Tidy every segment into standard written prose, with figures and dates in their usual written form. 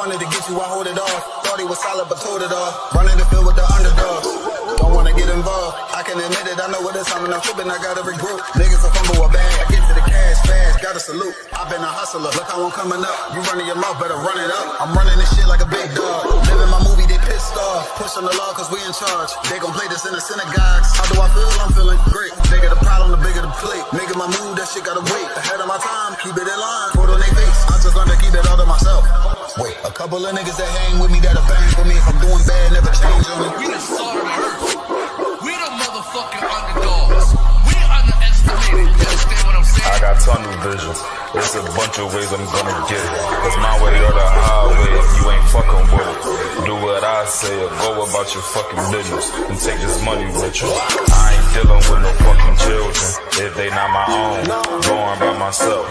wanted to get you, I hold it off. Thought he was solid, but told it off. Running the field with the underdogs. Don't wanna get involved. I can admit it, I know what it's time and I'm tripping, I got every group. Niggas a fumble a bag, I get to the cash fast, gotta salute. I've been a hustler, look how I'm coming up. You running your mouth, better run it up. I'm running this shit like a big dog. Living my movie, they pissed off. Pushing the law cause we in charge. They gon' play this in the synagogues. How do I feel? I'm feeling great. Bigger the problem, the bigger the plate. Making my move, that shit gotta wait. Ahead of my time, keep it in line. Put on their face, I just learned to keep it all to myself. Wait, a couple of niggas that hang with me that'll bang for me. If I'm doing bad, never change on me. We the salt of the earth. We the motherfucking underdogs. We underestimated. You understand what I'm saying? I got tunnel vision. There's a bunch of ways I'm gonna get it. It's my way or the highway if you ain't fucking with it. Do what I say or go about your fucking business and take this money with you. I ain't dealing with no fucking children if they not my own. Going by myself,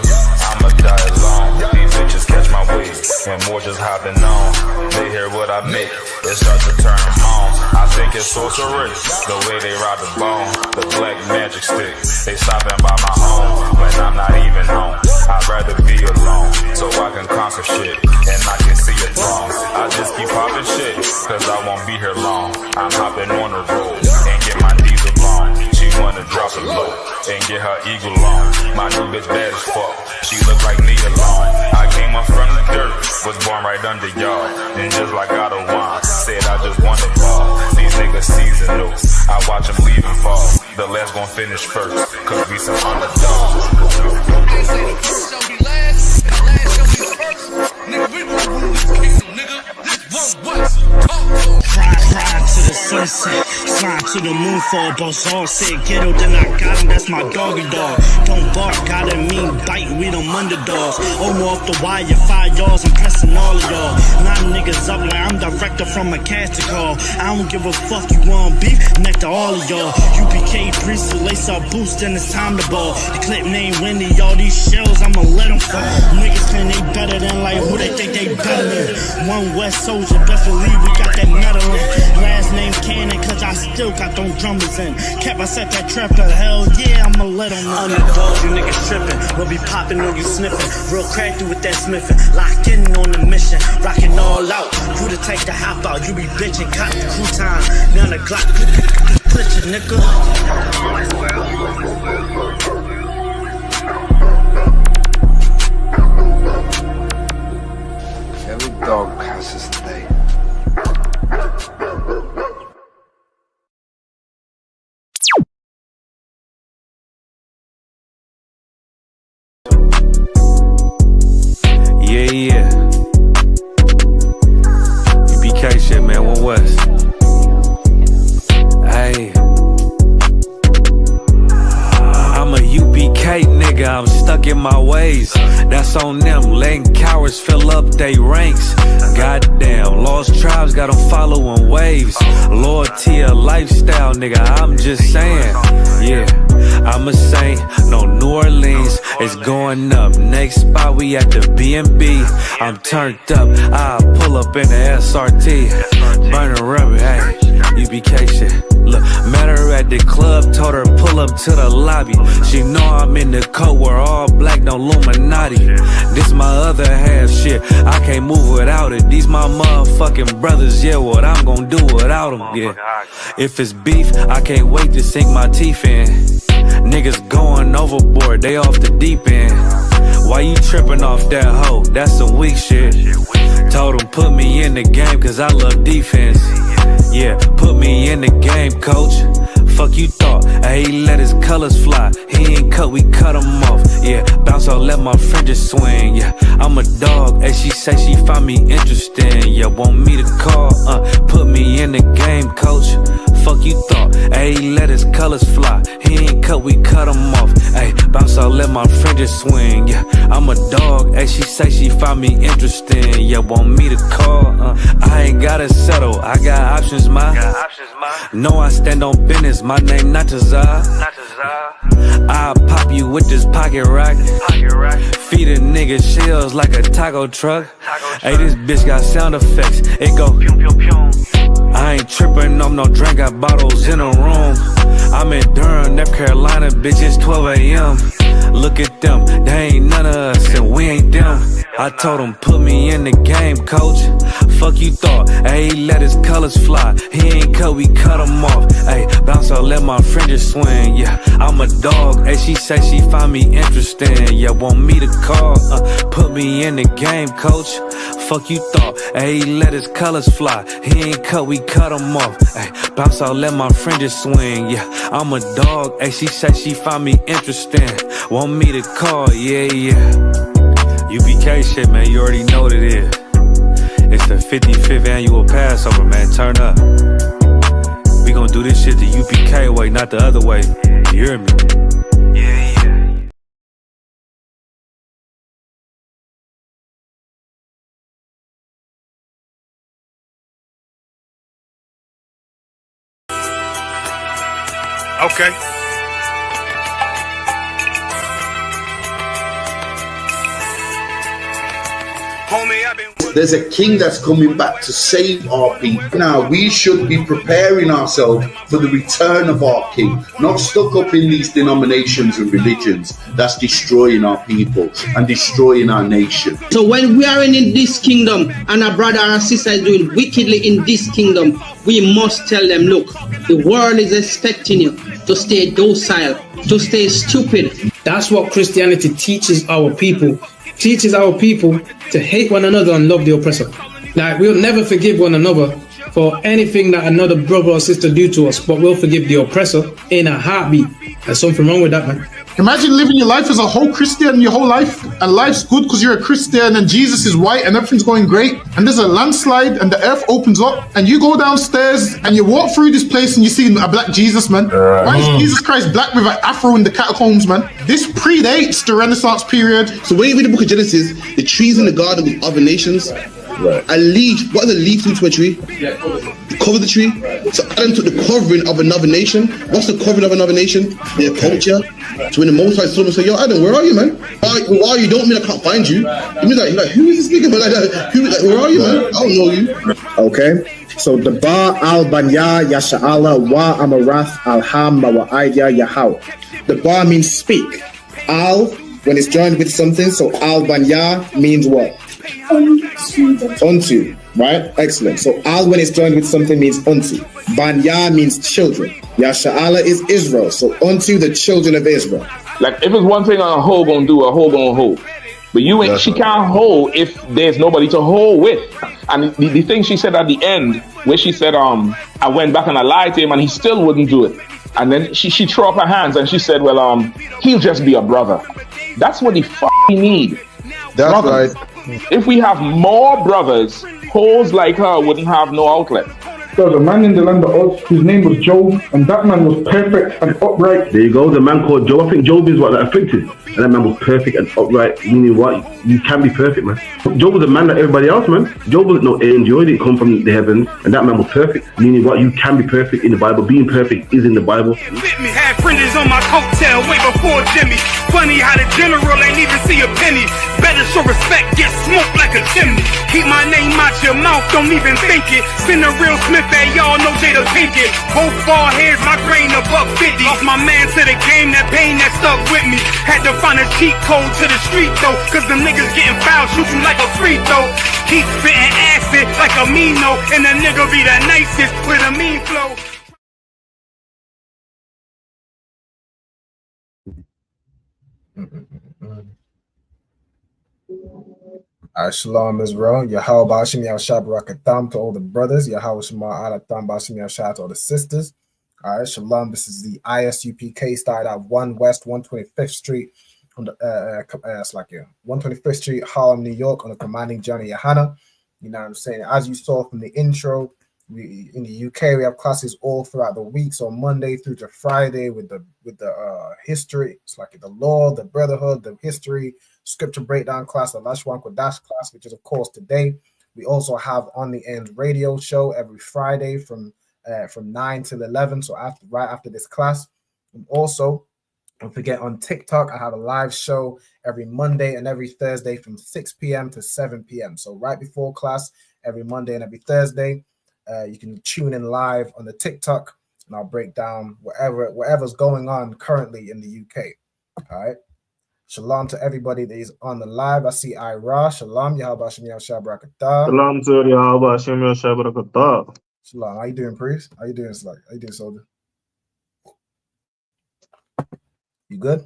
I'ma die alone. These bitches catch my wave and more just hopping on. They hear what I make, it starts to turn them on. I think it's sorcery, the way they ride the bone. The black magic stick, they stopping by my home when I'm not even home. I'd rather be alone, so I can conquer shit, and I can see it wrong. I just keep popping shit, cause I won't be here long. I'm hopping on the road, and get my diesel long. She wanna drop it low, and get her eagle on. My new bitch bad as fuck, she look like me alone. I came up from the dirt, was born right under y'all. And just like I don't want, said I just want to ball. These niggas seasonal, I watch them leave and fall. The last gon' finish first, cause we some underdogs. They say the first shall be last, and the last shall be first. Nigga, we gon' rule this kingdom, nigga. This one West. Ride to the sunset, slide to the moon for a boss. All said ghetto, then I got him, that's my doggy dog. Don't bark, gotta mean bite, we them underdogs. Over off the wire, 5 yards, I'm pressing all of y'all. 9 niggas up like I'm director from a casting call. I don't give a fuck, you want beef, neck to all of y'all. UPK priest, lace up boost, then it's time to ball. The clip name Wendy, all these shells, I'ma let them fall. Niggas claim they better than like who they think they better than. One West soldier, best believe we got that metal in. Last name Cannon, cause I still got them drummers in. Kept I set that trap to hell, yeah, I'ma let them know. Underdogs, you niggas trippin', we'll be poppin' on you sniffin'. Real crafty with that smithin', locked in on the mission, rockin' all out. Who to take the hop out, you be bitchin', cop the crew time. Now the Glock, put your nigga. Every dog has his day. Yeah. UPK shit, man, one West. Hey. I'm a UPK nigga, I'm stuck in my ways. That's on them, letting cowards fill up they ranks. Goddamn, lost tribes got them following waves. Loyalty a lifestyle, nigga, I'm just saying. Yeah, I'm a saint, no New Orleans, it's going up. Next spot, we at the B&B. I'm turned up, I pull up in the SRT. Burning rubber, hey, UPK shit. Look, met her at the club, told her pull up to the lobby. She know I'm in the coat, we're all black, no Illuminati. This my other half shit, I can't move without it. These my motherfucking brothers, yeah, what I'm gonna do without them, yeah. If it's beef, I can't wait to sink my teeth in. Niggas going overboard, they off the deep end. Why you tripping off that hoe? That's some weak shit. Told him put me in the game cause I love defense. Yeah, put me in the game, coach. Fuck you thought, hey, he let his colors fly. He ain't cut, we cut him off. Yeah, bounce out, let my fringes swing. Yeah, I'm a dog, and she say she find me interesting. Yeah, want me to call, put me in the game, coach. Fuck you thought, hey, he let his colors fly. He ain't cut, we cut him off. Hey, bounce out, let my fringes swing. Yeah, I'm a dog, and she say she find me interesting. Yeah, want me to call, I ain't gotta settle, I got options, ma. No, I stand on business, my name not Tazar. I'll pop you with this pocket rock. Feed a nigga shells like a taco truck. Hey, this bitch got sound effects, it go pew pew pew. I ain't trippin' off no drink, got bottles in a room. I'm in Durham, North Carolina, bitch, it's 12 a.m. Look at them, they ain't none of us and we ain't them. I told him, put me in the game, coach. Fuck you thought, ayy, let his colors fly. He ain't cut, we cut him off. Ayy, bounce out, let my fringes swing. Yeah, I'm a dog. Ayy, she say she find me interesting. Yeah, want me to call. Put me in the game, coach. Fuck you thought, ayy, let his colors fly. He ain't cut, we cut him off. Ayy, bounce out, let my fringes swing. Yeah, I'm a dog. Ayy, she say she find me interesting. Want me to call, yeah. UPK shit, man, you already know what it is. It's the 55th annual Passover, man, turn up. We gon' do this shit the UPK way, not the other way. You hear me? Yeah. Okay. Homie, I've been... There's a king that's coming back to save our people. Now, we should be preparing ourselves for the return of our king, not stuck up in these denominations and religions that's destroying our people and destroying our nation. So when we are in this kingdom and a brother or a sister is doing wickedly in this kingdom, we must tell them, look, the world is expecting you to stay docile, to stay stupid. That's what Christianity teaches our people. Teaches our people to hate one another and love the oppressor. Like, we'll never forgive one another for anything that another brother or sister do to us, but we'll forgive the oppressor in a heartbeat. There's something wrong with that, man. Imagine living your life as a whole Christian your whole life, and life's good because you're a Christian and Jesus is white and everything's going great, and there's a landslide and the earth opens up and you go downstairs and you walk through this place and you see a black Jesus, man. Why is Jesus Christ black with an afro in the catacombs, man? This predates the Renaissance period. So when you read the book of Genesis, the trees in the garden with other nations, a leaf, what is a leaf to a tree? Cover the tree. So Adam took the covering of another nation. What's the covering of another nation? Their culture. So when the Most High saw him, say, yo, Adam, where are you, man? Where are you? Don't mean I can't find you. You mean like who is this nigga? But like, where are you, man? I don't know you. Okay. So the Ba al Banya Yasha'ala wa Amarath al Ham wa Aidya Yahweh. The Ba means speak. Al, when it's joined with something, so al Banya means what? Unto, right? Excellent. So al, when it's joined with something, means unto. Banya means children. Yasha'ala is Israel. So unto the children of Israel. Like, if it's one thing a hoe gonna do, a hoe gonna hold. But you ain't, she can't hold if there's nobody to hold with. And the thing she said at the end, where she said, I went back and I lied to him and he still wouldn't do it. And then she threw up her hands and she said, well, he'll just be a brother. That's what he need. That's brothers. right. If we have more brothers, hoes like her wouldn't have no outlet. There was a man in the land of Oz, his name was Job, and that man was perfect and upright. There you go, the man called Job. I think Job is what that afflicted. And that man was perfect and upright, meaning what? You can be perfect, man. Job was a man like everybody else, man. Job wasn't no angel, he didn't come from the heavens, and that man was perfect, meaning what? You can be perfect in the Bible. Being perfect is in the Bible. Had fringes on my coattail way before Jimmy. Funny how the general ain't even see a penny. Better show respect, get smoked like a chimney. Keep my name out your mouth, don't even think it. Send a real Smith at y'all, know Jada Pinkett. Both ball heads, my grain above 50. Off my man to the game, that pain that stuck with me. Had to find a cheat code to the street though, cause the niggas getting foul, shoot you like a free throw. Keep spitting acid like a Mino, and the nigga be the nicest with a mean flow. Shalom Israel, Yahweh Bashim Yahshua Barakatam to all the brothers, Yahweh Shema Alatam Bashim Yahshua to all the sisters. Alright, Shalom, this is the ISUPK, started at 1 West 125th Street on the 125th Street, Harlem, New York, on the commanding journey YAHANNA. You know what I'm saying? As you saw from the intro, we in the UK we have classes all throughout the week, so Monday through to Friday with the history. It's like the law, the brotherhood, the history, scripture breakdown class, the Lashawan Qadash class, which is of course today. We also have On the End radio show every Friday from 9 till 11, so right after this class. And also, don't forget, on TikTok I have a live show every Monday and every Thursday from 6 p.m. to 7 p.m. So right before class every Monday and every Thursday, you can tune in live on the TikTok, and I'll break down whatever's going on currently in the UK. All right. Shalom to everybody that is on the live. I see Ira. Shalom. Yahweh Shem Yahshua Barakatah. Salam to Yahweh Shem Yahshua Barakatah. Shalom. How you doing, priest? How you doing, Slug? How you doing, soldier? You good?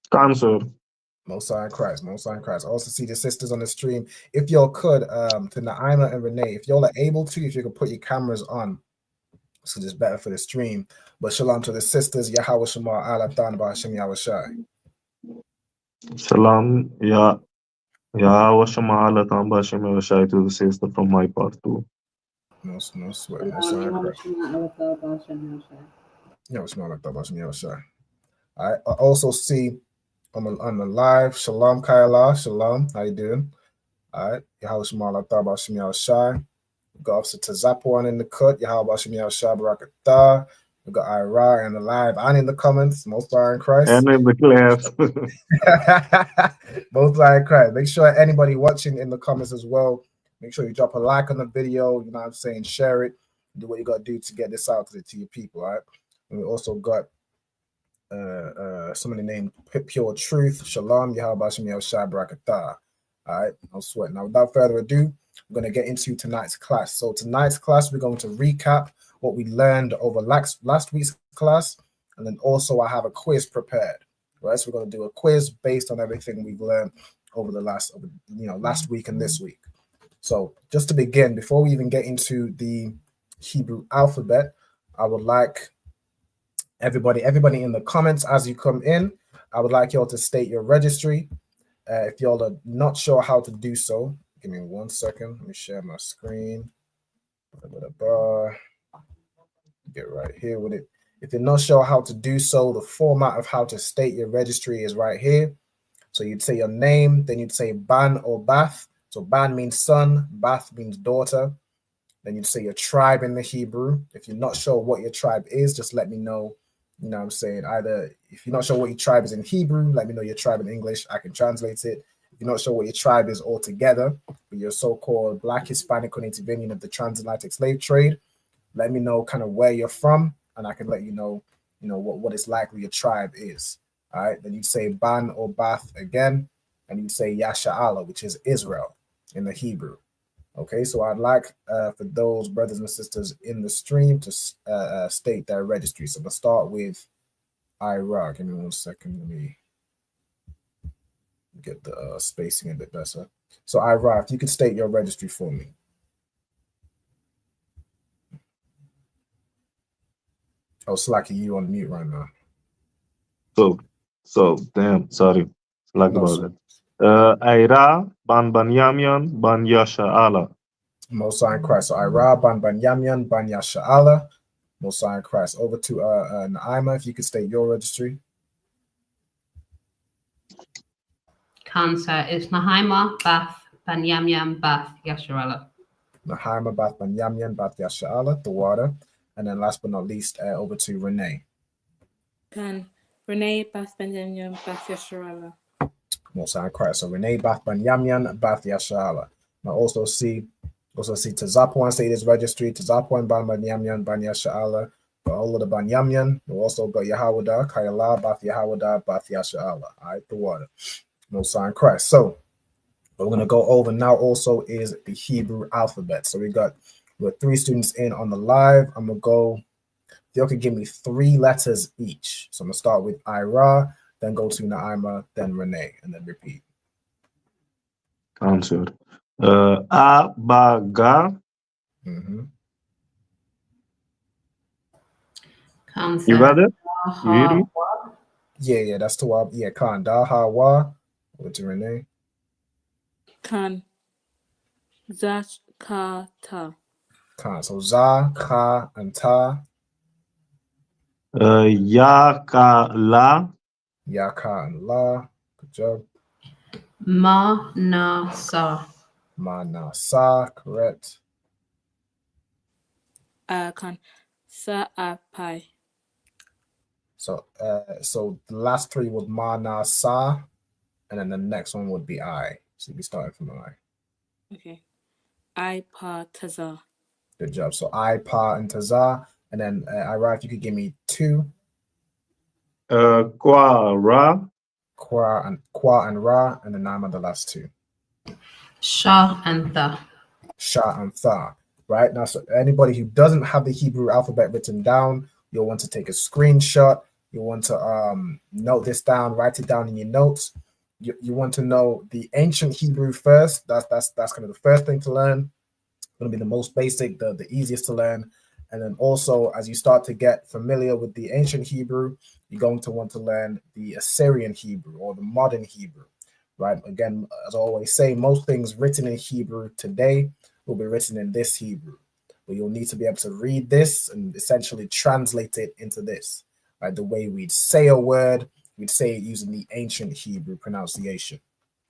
Cancer. Most High in Christ. Most High in Christ. I also see the sisters on the stream. If y'all could, to Naima and Renee, if y'all are able to, if you could put your cameras on, so it's better for the stream. But shalom to the sisters. Yahweh Shema Allah Ta'ala Ba'Hashem Yahweh Shai. Salam, Yahweh Shema Allah Ta'ala Ba'Hashem Yahweh Shai to the sister from my part too. No sweat. Most High in Christ. Yahweh Shema Allah Ta'ala Ba'Hashem Yahweh Shai. I also see on the live, Shalom Kaila. Shalom. How you doing? All right. Yahweh Shema Allah Ta'ala Ba'Hashem Yahweh Shai. We got Officer Tazapuan in the cut. Yahweh Ba'Hashem Yahweh Shai Barakatah. We got Ira and the live and in the comments. Most High in Christ. And in the class. Most High in Christ. Make sure anybody watching in the comments as well. Make sure you drop a like on the video. You know what I'm saying? Share it. Do what you got to do to get this out to your people. All right. And we also got somebody named Pure Truth. Shalom. Yahweh Ba'Hashem Yahweh Shai Barakatah. All right. No sweat. Now, without further ado, we're going to get into tonight's class. So tonight's class, we're going to recap what we learned over last week's class, and then also I have a quiz prepared. Right, so we're going to do a quiz based on everything we've learned over the last week and this week. So just to begin, before we even get into the Hebrew alphabet, I would like everybody in the comments as you come in, I would like y'all to state your registry. If y'all are not sure how to do so, give me 1 second. Let me share my screen. Get right here with it. If you're not sure how to do so, the format of how to state your registry is right here. So you'd say your name, then you'd say Ban or Bath. So Ban means son, Bath means daughter. Then you'd say your tribe in the Hebrew. If you're not sure what your tribe is, just let me know. You know what I'm saying? Either if you're not sure what your tribe is in Hebrew, let me know your tribe in English. I can translate it. If you're not sure what your tribe is altogether, but you're so-called Black, Hispanic, or Native Indian of the transatlantic slave trade, let me know kind of where you're from, and I can let you know what it's likely your tribe is. All right. Then you say Ban or Bath again, and you say Yasha'Allah, which is Israel in the Hebrew. Okay. So I'd like for those brothers and sisters in the stream to state their registry. So we'll start with Ira. Give me 1 second. Let me get the spacing a bit better. So Ira, if you could state your registry for me. Oh, Slacky, you on mute right now. So damn, sorry. Like about it. Ira, Ban Yamyan, Ban Yasha'Allah. Most High in Christ. So Ira, Ban Yamyan, Ban Yasha'Allah. Most High in Christ. Over to Naima, if you could state your registry. Cancer is Nahaima, Bath, Ban Yamyan, Bath, Yasha'Allah. Nahaima, Bath, Ban Yamyan, Bath, Yasha'Allah, the water. And then last but not least, over to Renee. Renee, Bath, Ben Yamyan, Bath, Yasha'Allah. Most High in Christ. So Renee, Bath, Ben Yamyan, Bath, Yasha'Allah. Now also see Tazapuan state his registry. Tazapuan, Ban Yamyan, Ban Yasha'Allah. Got all of the Ban Yamyan. We also got Yahawada, Kayala, Bath Yahawada, Bath Yasha'Allah. All right, the water. Most High in Christ. So what we're going to go over now also is the Hebrew alphabet. So we got 3 students in on the live. I'm going to go, y'all can give me 3 letters each. So I'm going to start with Ira, then go to Naima, then Renee, and then repeat. Answer. Abaga. You got it? You hear me? Yeah, that's Tawab. Yeah, Khan. Da, Ha, Wa. Over to Renee. Khan. Zach, Ka, Ta. Khan. So Za, Ka, and Ta. Ya, Ka, La. Ya, Ka, and La. Good job. Ma, Na, Sa. Ma, Na, Sa. Correct. Khan. Sa, A, Pai. So the last 3 was Ma, Na, Sa, and then the next one would be I. So you'll be starting from I. Okay. I, Pa, Taza. Good job. So I, Pa, and Taza. And then Ira, if you could give me 2. Quara. Qua and Ra, and then Nam are the last two. Shah and Tha. Sha and Tha. Right now, so anybody who doesn't have the Hebrew alphabet written down, you'll want to take a screenshot. You'll want to note this down, write it down in your notes. You want to know the ancient Hebrew first. That's kind of the first thing to learn. Going to be the most basic, the easiest to learn. And then also, as you start to get familiar with the ancient Hebrew, you're going to want to learn the Assyrian Hebrew or the modern Hebrew, right? Again, as I always say, most things written in Hebrew today will be written in this Hebrew, but you'll need to be able to read this and essentially translate it into this, right? The way we'd say a word, we'd say it using the ancient Hebrew pronunciation,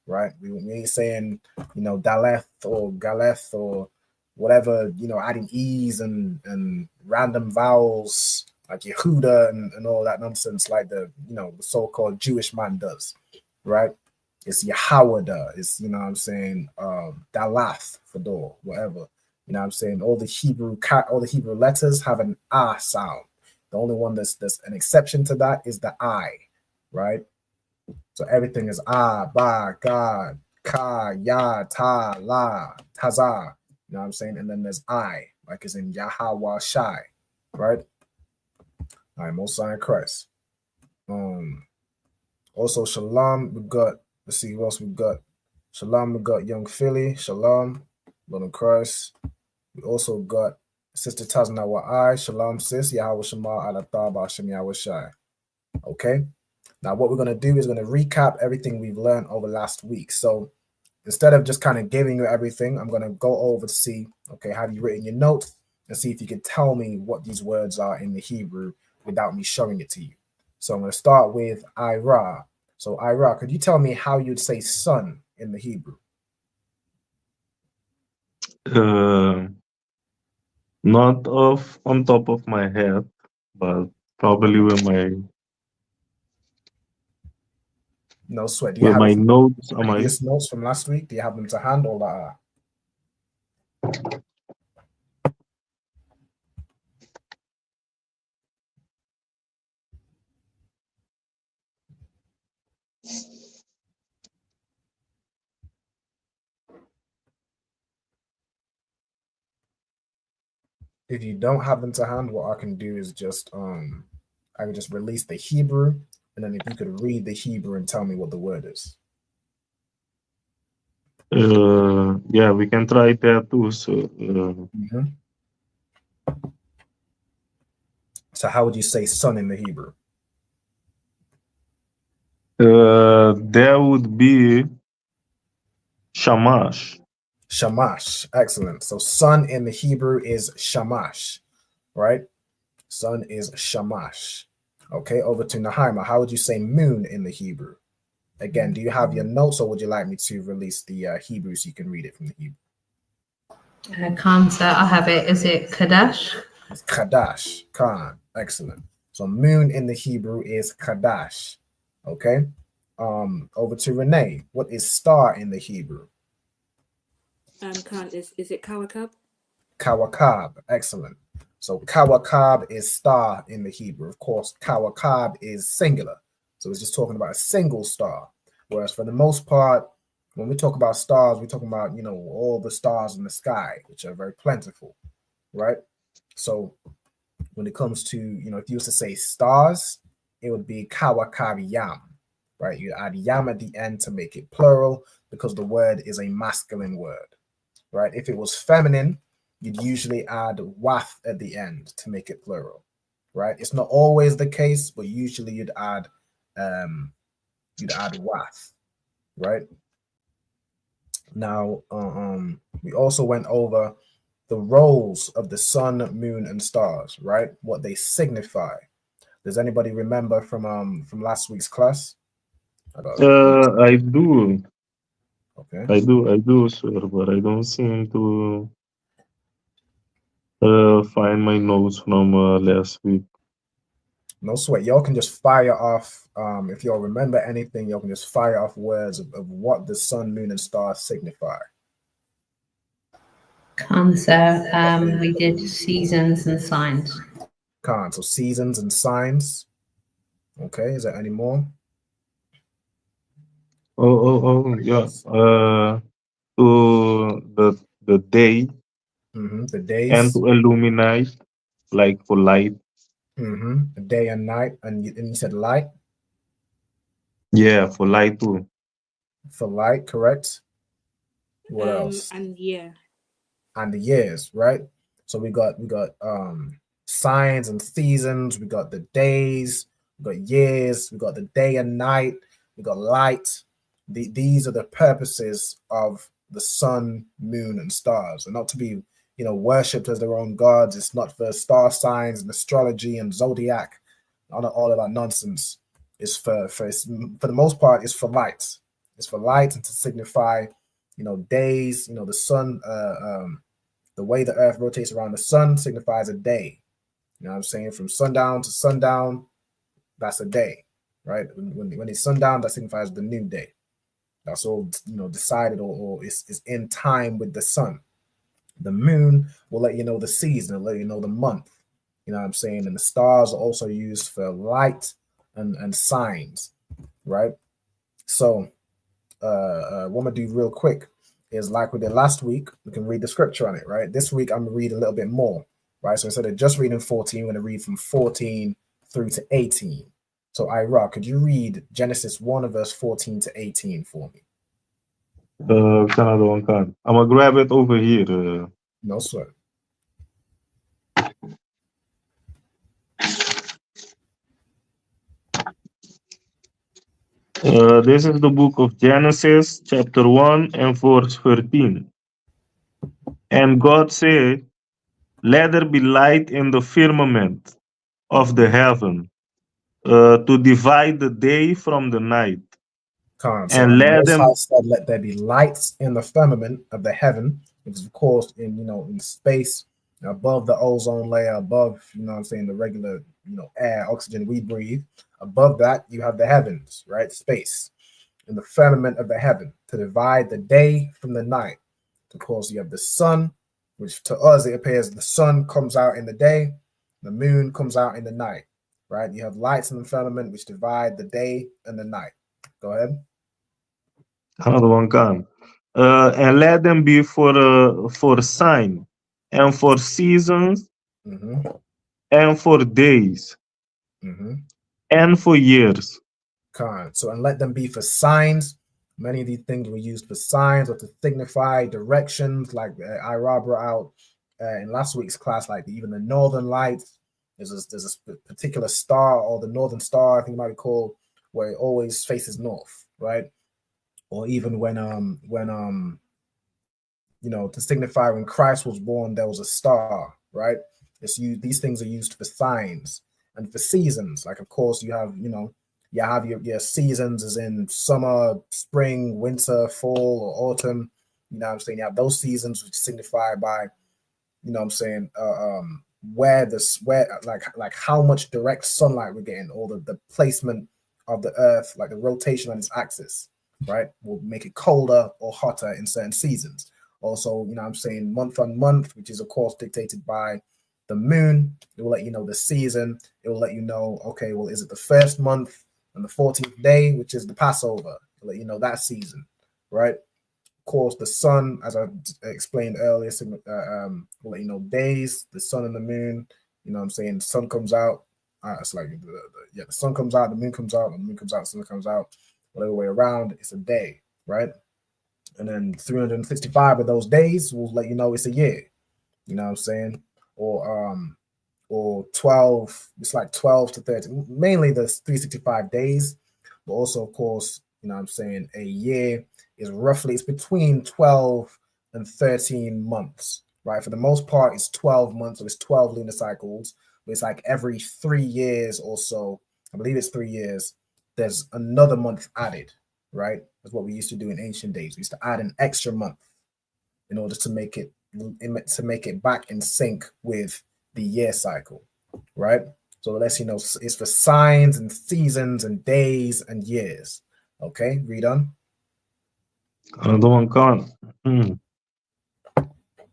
right? We ain't saying, Daleth or Galeth or whatever, adding E's and random vowels like Yehuda and all that nonsense like the so-called Jewish man does, right? It's Yahawada, it's, Dalath for door, whatever. All the Hebrew letters have an ah sound. The only one that's an exception to that is the I, right? So everything is ah, ba, ga, ka, ya, ta, la, taza. And then there's I, like as in Yahweh Shai, right? All right, Most High in Christ. Also Shalom, we got, let's see who else we got. Shalom, we got Young Philly, Shalom, Lord of Christ. We also got Sister Tazna Wa'ai, Shalom sis, Yahweh Shema Alatah Ba'ashem Yahweh Shai. Okay, now what we're going to do is going to recap everything we've learned over last week. So instead of just kind of giving you everything, I'm going to go over to see, okay, have you written your notes and see if you can tell me what these words are in the Hebrew without me showing it to you. So I'm going to start with Ira. So Ira, could you tell me how you'd say sun in the Hebrew? Not on top of my head, but probably with my No sweat. Do you with have my any notes. previous notes from last week? Do you have them to hand or that? If you don't have them to hand, what I can do is just I can just release the Hebrew, and then if you could read the Hebrew and tell me what the word is. Yeah, we can try that too. So So how would you say sun in the Hebrew? there would be Shamash. Shamash. Excellent. So sun in the Hebrew is Shamash, right? Sun is Shamash. Okay, over to Nahima. How would you say moon in the Hebrew? Again, do you have your notes or would you like me to release the Hebrew so you can read it from the Hebrew? Khan, sir, I have it. Is it Qadash? It's Qadash. Khan. Excellent. So moon in the Hebrew is Qadash. Okay. Over to Renee. What is star in the Hebrew? Khan, is it Kawakab? Kawakab. Excellent. So Kawakab is star in the Hebrew. Of course, Kawakab is singular. So it's just talking about a single star. Whereas for the most part, when we talk about stars, we're talking about, all the stars in the sky, which are very plentiful, right? So when it comes to, if you used to say stars, it would be Kawakab Yam, right? You add Yam at the end to make it plural because the word is a masculine word, right? If it was feminine, you'd usually add Wath at the end to make it plural, right? It's not always the case, but usually you'd add Wath, right? Now, we also went over the roles of the sun, moon, and stars, right? What they signify. Does anybody remember from last week's class? I do. Okay. I do, sir, but I don't seem to find my notes from last week. No sweat. Y'all can just fire off. If y'all remember anything, y'all can just fire off words of what the sun, moon, and stars signify. Khan, sir, we did seasons and signs. Khan, so seasons and signs. Okay, is there any more? Yeah. To the day The and days. to illuminate, like for light. The day and night, and you said light Yeah, for light too. for light, correct? What else? And yeah. And the years, right? So we got signs and seasons. We got the days. We got years. We got the day and night. We got light. These are the purposes of the sun, moon, and stars, and not to be worshipped as their own gods. It's not for star signs and astrology and zodiac, all of that nonsense. It's for the most part, it's for light. It's for light and to signify, days. The sun, the way the earth rotates around the sun signifies a day. You know what I'm saying? From sundown to sundown, that's a day, right? When it's sundown, that signifies the new day. That's all, decided or is in time with the sun. The moon will let you know the season, it'll let you know the month. You know what I'm saying? And the stars are also used for light and signs, right? So what I'm gonna do real quick is, like we did last week, we can read the scripture on it, right? This week I'm gonna read a little bit more, right? So instead of just reading 14, I'm gonna read from 14 through to 18. So Ira, could you read Genesis 1 verse 14 to 18 for me? Another one can. I'm gonna grab it over here. No sweat. This is the book of Genesis, chapter 1 and verse 13. And God said, let there be light in the firmament of the heaven, to divide the day from the night. So And the let Most them High said, let there be lights in the firmament of the heaven, which is of course in space, above the ozone layer, above, the regular, air, oxygen we breathe. Above that, you have the heavens, right? Space. In the firmament of the heaven, to divide the day from the night. Of course, you have the sun, which to us it appears the sun comes out in the day, the moon comes out in the night, right? You have lights in the firmament which divide the day and the night. Go ahead. Another one can. And let them be for sign, and for seasons, and for days, and for years. So, and let them be for signs. Many of these things were used for signs or to signify directions, like Ira brought out in last week's class, like even the northern lights. There's a particular star, or the northern star, I think it might be called, where it always faces north, right? Or even when to signify when Christ was born, there was a star, right? These things are used for signs and for seasons. Like, of course, you have your seasons as in summer, spring, winter, fall, or autumn. You know what I'm saying? You have those seasons which signify by, where like how much direct sunlight we're getting, or the placement of the earth, like the rotation on its axis, right? Will make it colder or hotter in certain seasons. Also, month on month, which is of course dictated by the moon. It will let you know the season. It will let you know, okay, well, is it the first month and the 14th day, which is the Passover? It'll let you know that season, right? Of course, the sun, as I explained earlier, will let you know days, the sun and the moon. The sun comes out. It's like, the sun comes out, the moon comes out, the moon comes out, the sun comes out. Whatever way around, it's a day, right? And then 365 of those days will let you know it's a year. You know what I'm saying? Or 12, it's like 12 to 13, mainly the 365 days, but also, of course, a year is roughly, it's between 12 and 13 months, right? For the most part, it's 12 months, so it's 12 lunar cycles, but it's like every 3 years or so, I believe it's 3 years, there's another month added, right? That's what we used to do in ancient days. We used to add an extra month in order to make it back in sync with the year cycle, right? So it lets you know it's for signs and seasons and days and years. Okay, read on. Another one can.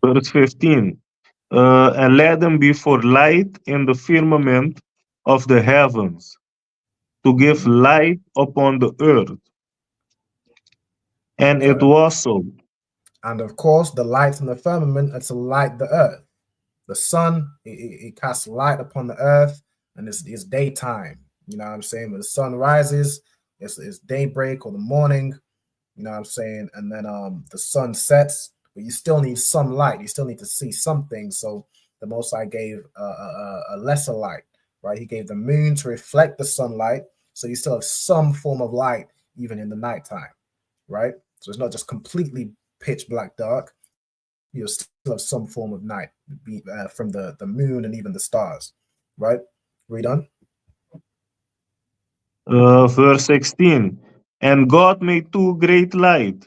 Verse 15. And let them be for light in the firmament of the heavens, to give light upon the earth. And it was so. And of course, the light in the firmament are to light the earth. The sun, it casts light upon the earth, and it's daytime. You know what I'm saying? When the sun rises, it's daybreak or the morning. You know what I'm saying? And then the sun sets, but you still need some light. You still need to see something. So the Most High gave a lesser light, right? He gave the moon to reflect the sunlight, so you still have some form of light even in the nighttime, right? So it's not just completely pitch black dark. You still have some form of night from the moon and even the stars, right? Read on. Verse 16. And God made two great light.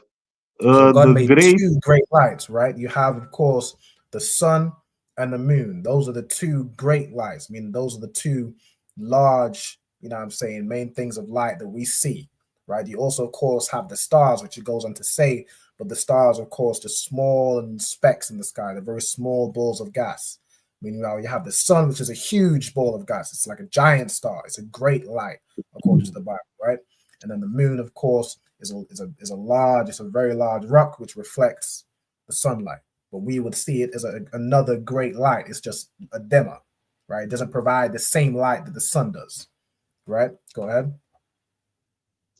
So God The made great two great lights, right? You have, of course, the sun and the moon. Those are the two great lights. I mean, those are the two large, you know what I'm saying, main things of light that we see, right? You also, of course, have the stars, which it goes on to say, but the stars, of course, the small and specks in the sky, they're very small balls of gas. Meanwhile, you have the sun, which is a huge ball of gas. It's like a giant star. It's a great light, according to the Bible, right? And then the moon, of course, is a very large rock which reflects the sunlight. But we would see it as another great light. It's just a dimmer, right? It doesn't provide the same light that the sun does, right? Go ahead.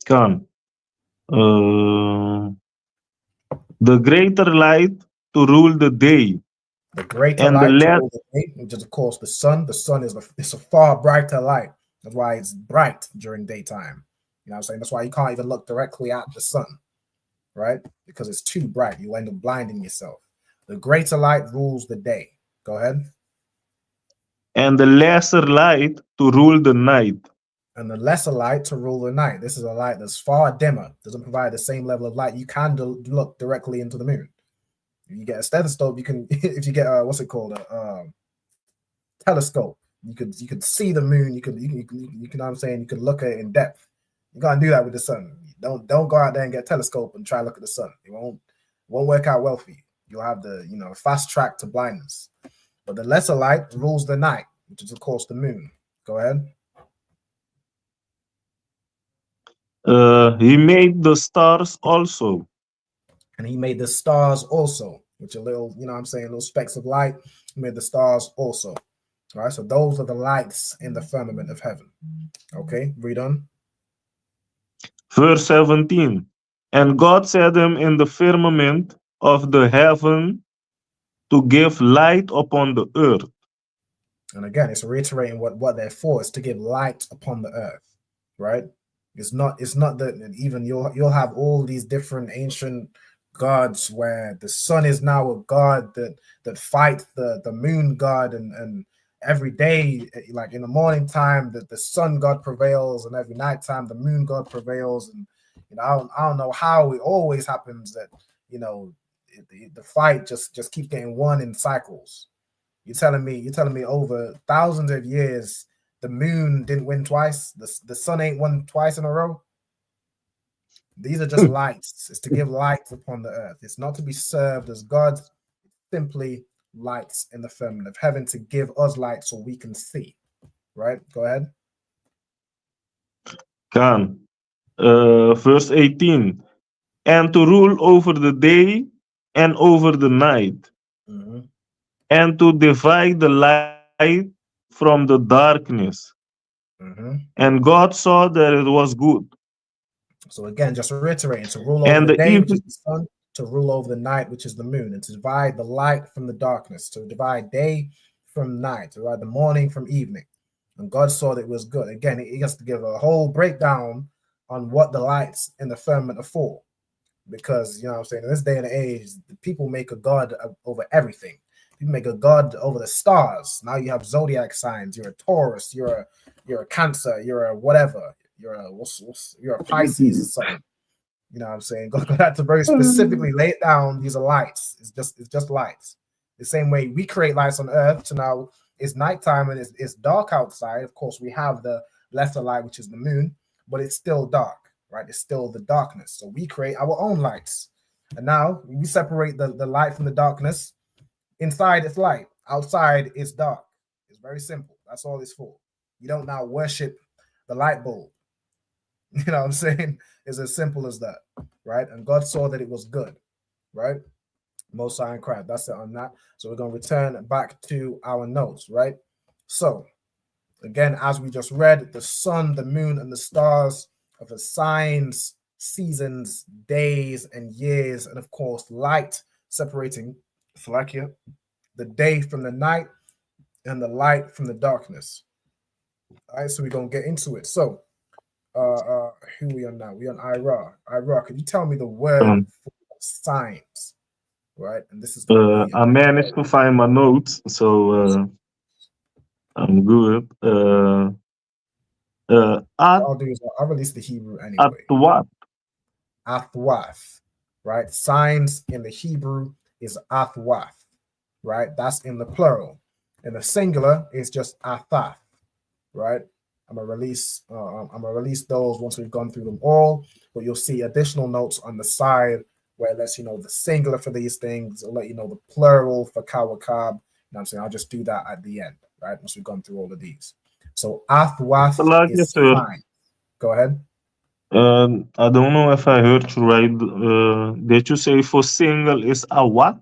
Can. The greater light to rule the day. The greater And light to rule the day, which is of course the sun. The sun is a far brighter light. That's why it's bright during daytime. You know what I'm saying? That's why you can't even look directly at the sun, right? Because it's too bright. You end up blinding yourself. The greater light rules the day. Go ahead. And the lesser light to rule the night. And the lesser light to rule the night. This is a light that's far dimmer, doesn't provide the same level of light. You can look directly into the moon. If you get a stethoscope, you can. If you get what's it called, a telescope, you could see the moon. You can know what I'm saying. You can look at it in depth. You can't do that with the sun. Don't go out there and get a telescope and try to look at the sun. It won't work out well for you. You'll have the fast track to blindness. But the lesser light rules the night, which is of course the moon. Go ahead. He made the stars also. And he made the stars also, which are little, you know what I'm saying, little specks of light. He made the stars also. All right, so those are the lights in the firmament of heaven. Okay, read on. Verse 17. And God set them in the firmament of the heaven to give light upon the earth. And again, it's reiterating what they're for, is to give light upon the earth, right? It's not that even you'll have all these different ancient gods where the sun is now a god that fight the moon god, and every day, like in the morning time, that the sun god prevails, and every night time the moon god prevails. And I don't know how it always happens that the fight just keeps getting won in cycles. You're telling me over thousands of years the moon didn't win twice, the sun ain't won twice in a row? These are just lights. It's to give light upon the earth. It's not to be served as God. Simply lights in the firmament of heaven to give us light so we can see. Right? Go ahead. Can. Verse 18. And to rule over the day and over the night. Mm-hmm. And to divide the light from the darkness. Mm-hmm. And God saw that it was good. So again, just reiterating, to rule over the day, which is the sun, to rule over the night, which is the moon, and to divide the light from the darkness, to divide day from night, to divide the morning from evening. And God saw that it was good. Again, he has to give a whole breakdown on what the lights in the firmament are for. Because, you know what I'm saying, in this day and age, people make a god over everything. People make a god over the stars. Now you have zodiac signs. You're a Taurus. You're a Cancer. You're a whatever. You're a Pisces or something. You know what I'm saying? God had to very specifically lay it down. These are lights. It's just lights. The same way we create lights on earth. So now it's nighttime and it's dark outside. Of course, we have the lesser light, which is the moon, but it's still dark, right? It's still the darkness. So we create our own lights. And now we separate the light from the darkness. Inside it's light. Outside it's dark. It's very simple. That's all it's for. You don't now worship the light bulb. You know what I'm saying? It's as simple as that, right? And God saw that it was good, right? Most High and Christ. That's it on that. So we're going to return back to our notes, right? So again, as we just read, the sun, the moon, and the stars are the signs, seasons, days, and years, and of course, light separating the day from the night and the light from the darkness. All right, so we're going to get into it. So, who we on now? We on Ira. Ira, could you tell me the word for signs? Right, and this is going to be. I managed to find my notes, so I'm good. What I'll do is I'll release the Hebrew anyway. Atwat. Athwath, right? Signs in the Hebrew is athwath, right? That's in the plural. In the singular, it's just athath, right? I'm gonna release those once we've gone through them all, but you'll see additional notes on the side where it lets you know the singular for these things. It'll let you know the plural for kawakab. You know what I'm saying? I'll just do that at the end, right? Once we've gone through all of these. So athwath is sign. Go ahead. I don't know if I heard you right. Did you say for single is a what?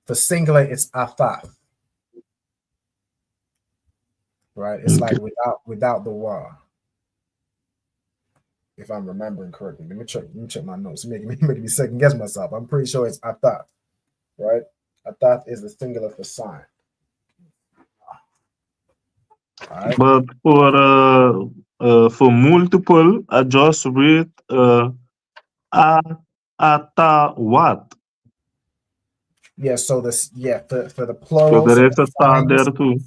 For singular, it's athath. Right? It's like without the wa. If I'm remembering correctly. Let me check my notes. Making me second guess myself. I'm pretty sure it's athath. Right? Athath is the singular for sign. Right. But for multiple, I just read ata what. Yeah, so this for the plural. So there is a star there too.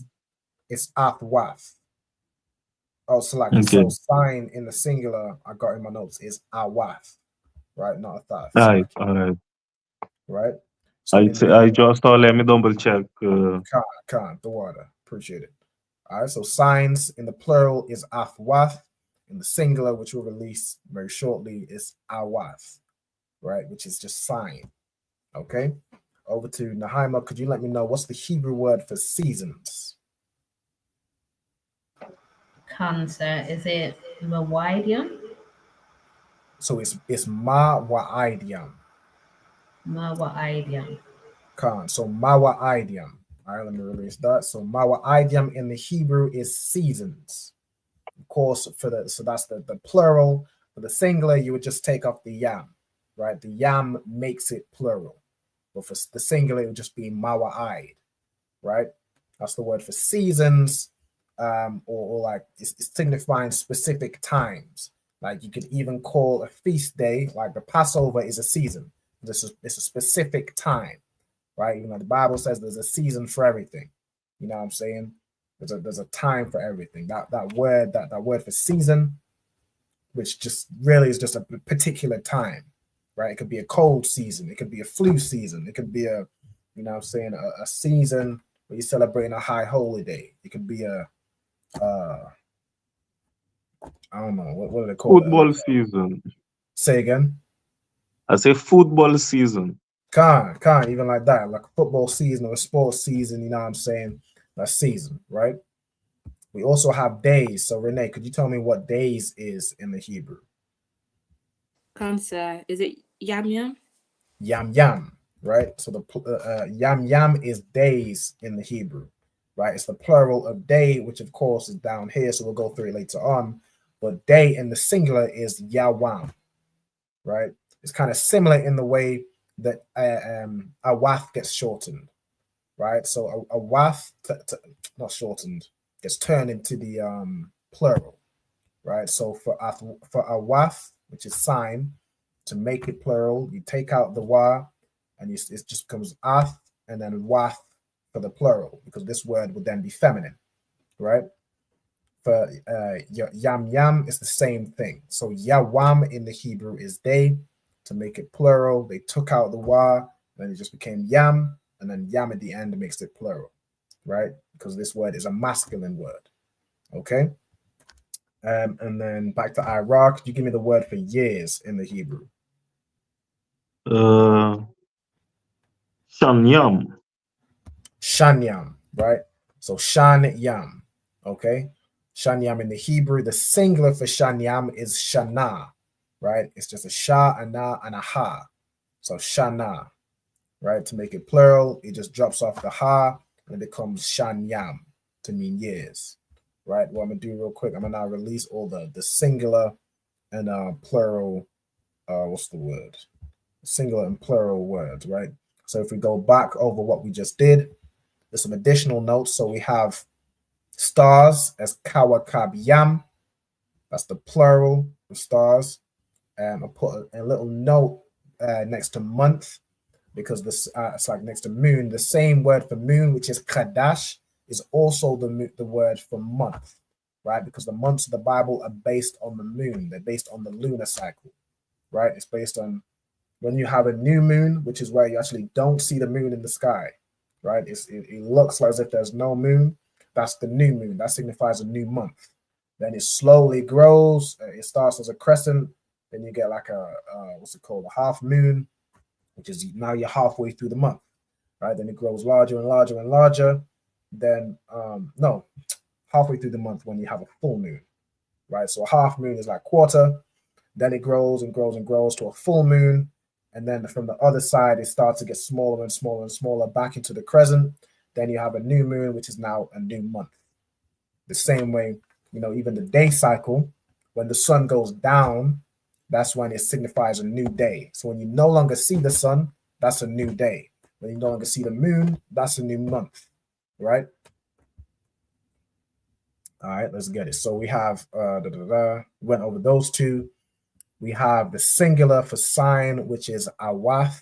It's athwath. Oh, so sign in the singular I got in my notes is awath, right? Not athath. All right. Right. So I just let me double check. Can't the water. Appreciate it. All right, so signs in the plural is athwath. In the singular, which we'll release very shortly, is awath, right? Which is just sign. Okay. Over to Nahaima. Could you let me know what's the Hebrew word for seasons? Cancer. Is it Mawaidium? So it's Mawaidium. Mawaidium. So Mawaidium. All right, let me release that. So Mawaidium in the Hebrew is seasons. Of course, so that's the plural. For the singular, you would just take off the yam, right? The yam makes it plural. But for the singular, it would just be Mawa'id, right? That's the word for seasons, or like it's signifying specific times. Like you could even call a feast day, like the Passover is a season. It's a specific time, right? You know, the Bible says there's a season for everything. You know what I'm saying? There's a time for everything. That word for season, which just really is just a particular time, right? It could be a cold season, it could be a flu season, it could be a, you know what I'm saying, a season where you're celebrating a high holiday. It could be a I don't know, what do they call it? Football season. Say again. I say football season. Can't even like that, like a football season or a sports season, you know what I'm saying? That season, right? We also have days. So Renee, could you tell me what days is in the Hebrew? Cancer. Is it yam yam? Yam yam, right? So the yam yam is days in the Hebrew, right? It's the plural of day, which of course is down here. So we'll go through it later on. But day in the singular is yawam, right? It's kind of similar in the way that awath gets shortened, right? So a wath, not shortened, gets turned into the plural, right? So for a wath, which is sign, to make it plural, you take out the wa, and it just becomes ath, and then wath for the plural, because this word would then be feminine, right? For yam yam, it's the same thing. So yawam in the Hebrew is day. To make it plural, they took out the wa, then it just became yam, and then yam at the end makes it plural, right? Because this word is a masculine word. Okay. And then back to Iraq. Could you give me the word for years in the Hebrew? Shanyam. Shanyam, right? So shan yam. Okay. Shanyam in the Hebrew, the singular for Shanyam is Shana, right? It's just a Sha, a Na, and a Ha. So Shana, right? To make it plural, it just drops off the Ha and it becomes Shanyam to mean years, right? What I'm going to do real quick, I'm going to now release all the singular and plural, what's the word? Singular and plural words, right? So if we go back over what we just did, there's some additional notes. So we have stars as Kawakab that's the plural of stars. I put a little note next to month because this it's like next to moon. The same word for moon, which is Qadash, is also the word for month, right? Because the months of the Bible are based on the moon. They're based on the lunar cycle, right? It's based on when you have a new moon, which is where you actually don't see the moon in the sky, right? It looks as if there's no moon. That's the new moon. That signifies a new month. Then it slowly grows. It starts as a crescent. Then you get like a what's it called? A half moon, which is now you're halfway through the month, right? Then it grows larger and larger and larger. Then no, halfway through the month when you have a full moon, right? So a half moon is like quarter. Then it grows and grows and grows to a full moon. And then from the other side, it starts to get smaller and smaller and smaller back into the crescent. Then you have a new moon, which is now a new month. The same way, even the day cycle, when the sun goes down, that's when it signifies a new day. So when you no longer see the sun, that's a new day. When you no longer see the moon, that's a new month, right? All right, let's get it. So we have, went over those two. We have the singular for sign, which is awath,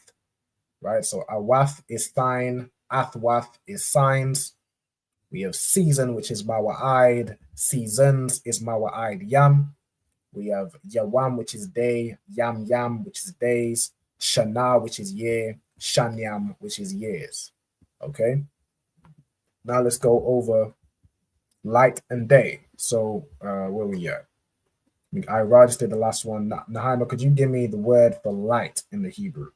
right? So awath is sign, athwath is signs. We have season, which is mawa'id. Seasons is mawa'id yam. We have yawam, which is day. Yam yam, which is days. Shana, which is year. Shanyam, which is years. Okay. Now let's go over light and day. So where we at? I registered the last one. Nahima, could you give me the word for light in the Hebrew?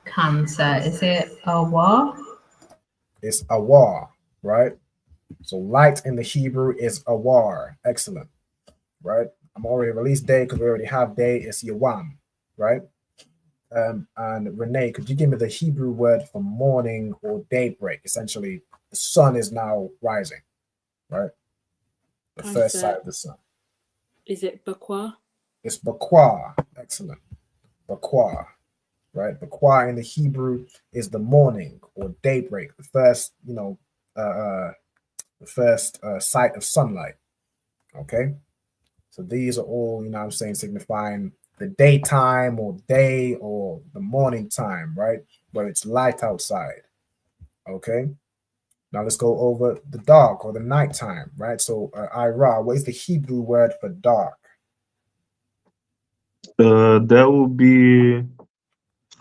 Cancer. Is it awar? It's awar, right? So light in the Hebrew is awar. Excellent, right? I'm already released day because we already have day. It's yawam, right? And Renee, could you give me the Hebrew word for morning or daybreak? Essentially, the sun is now rising, right? The first sight of the sun. Is it bakwa? It's bakwa. Excellent. Bakwa, right? Bakwa in the Hebrew is the morning or daybreak, the first, sight of sunlight. Okay. So these are all, signifying the daytime or day or the morning time, right? Where it's light outside. Okay. Now let's go over the dark or the nighttime, right? So Ira, what is the Hebrew word for dark? That would be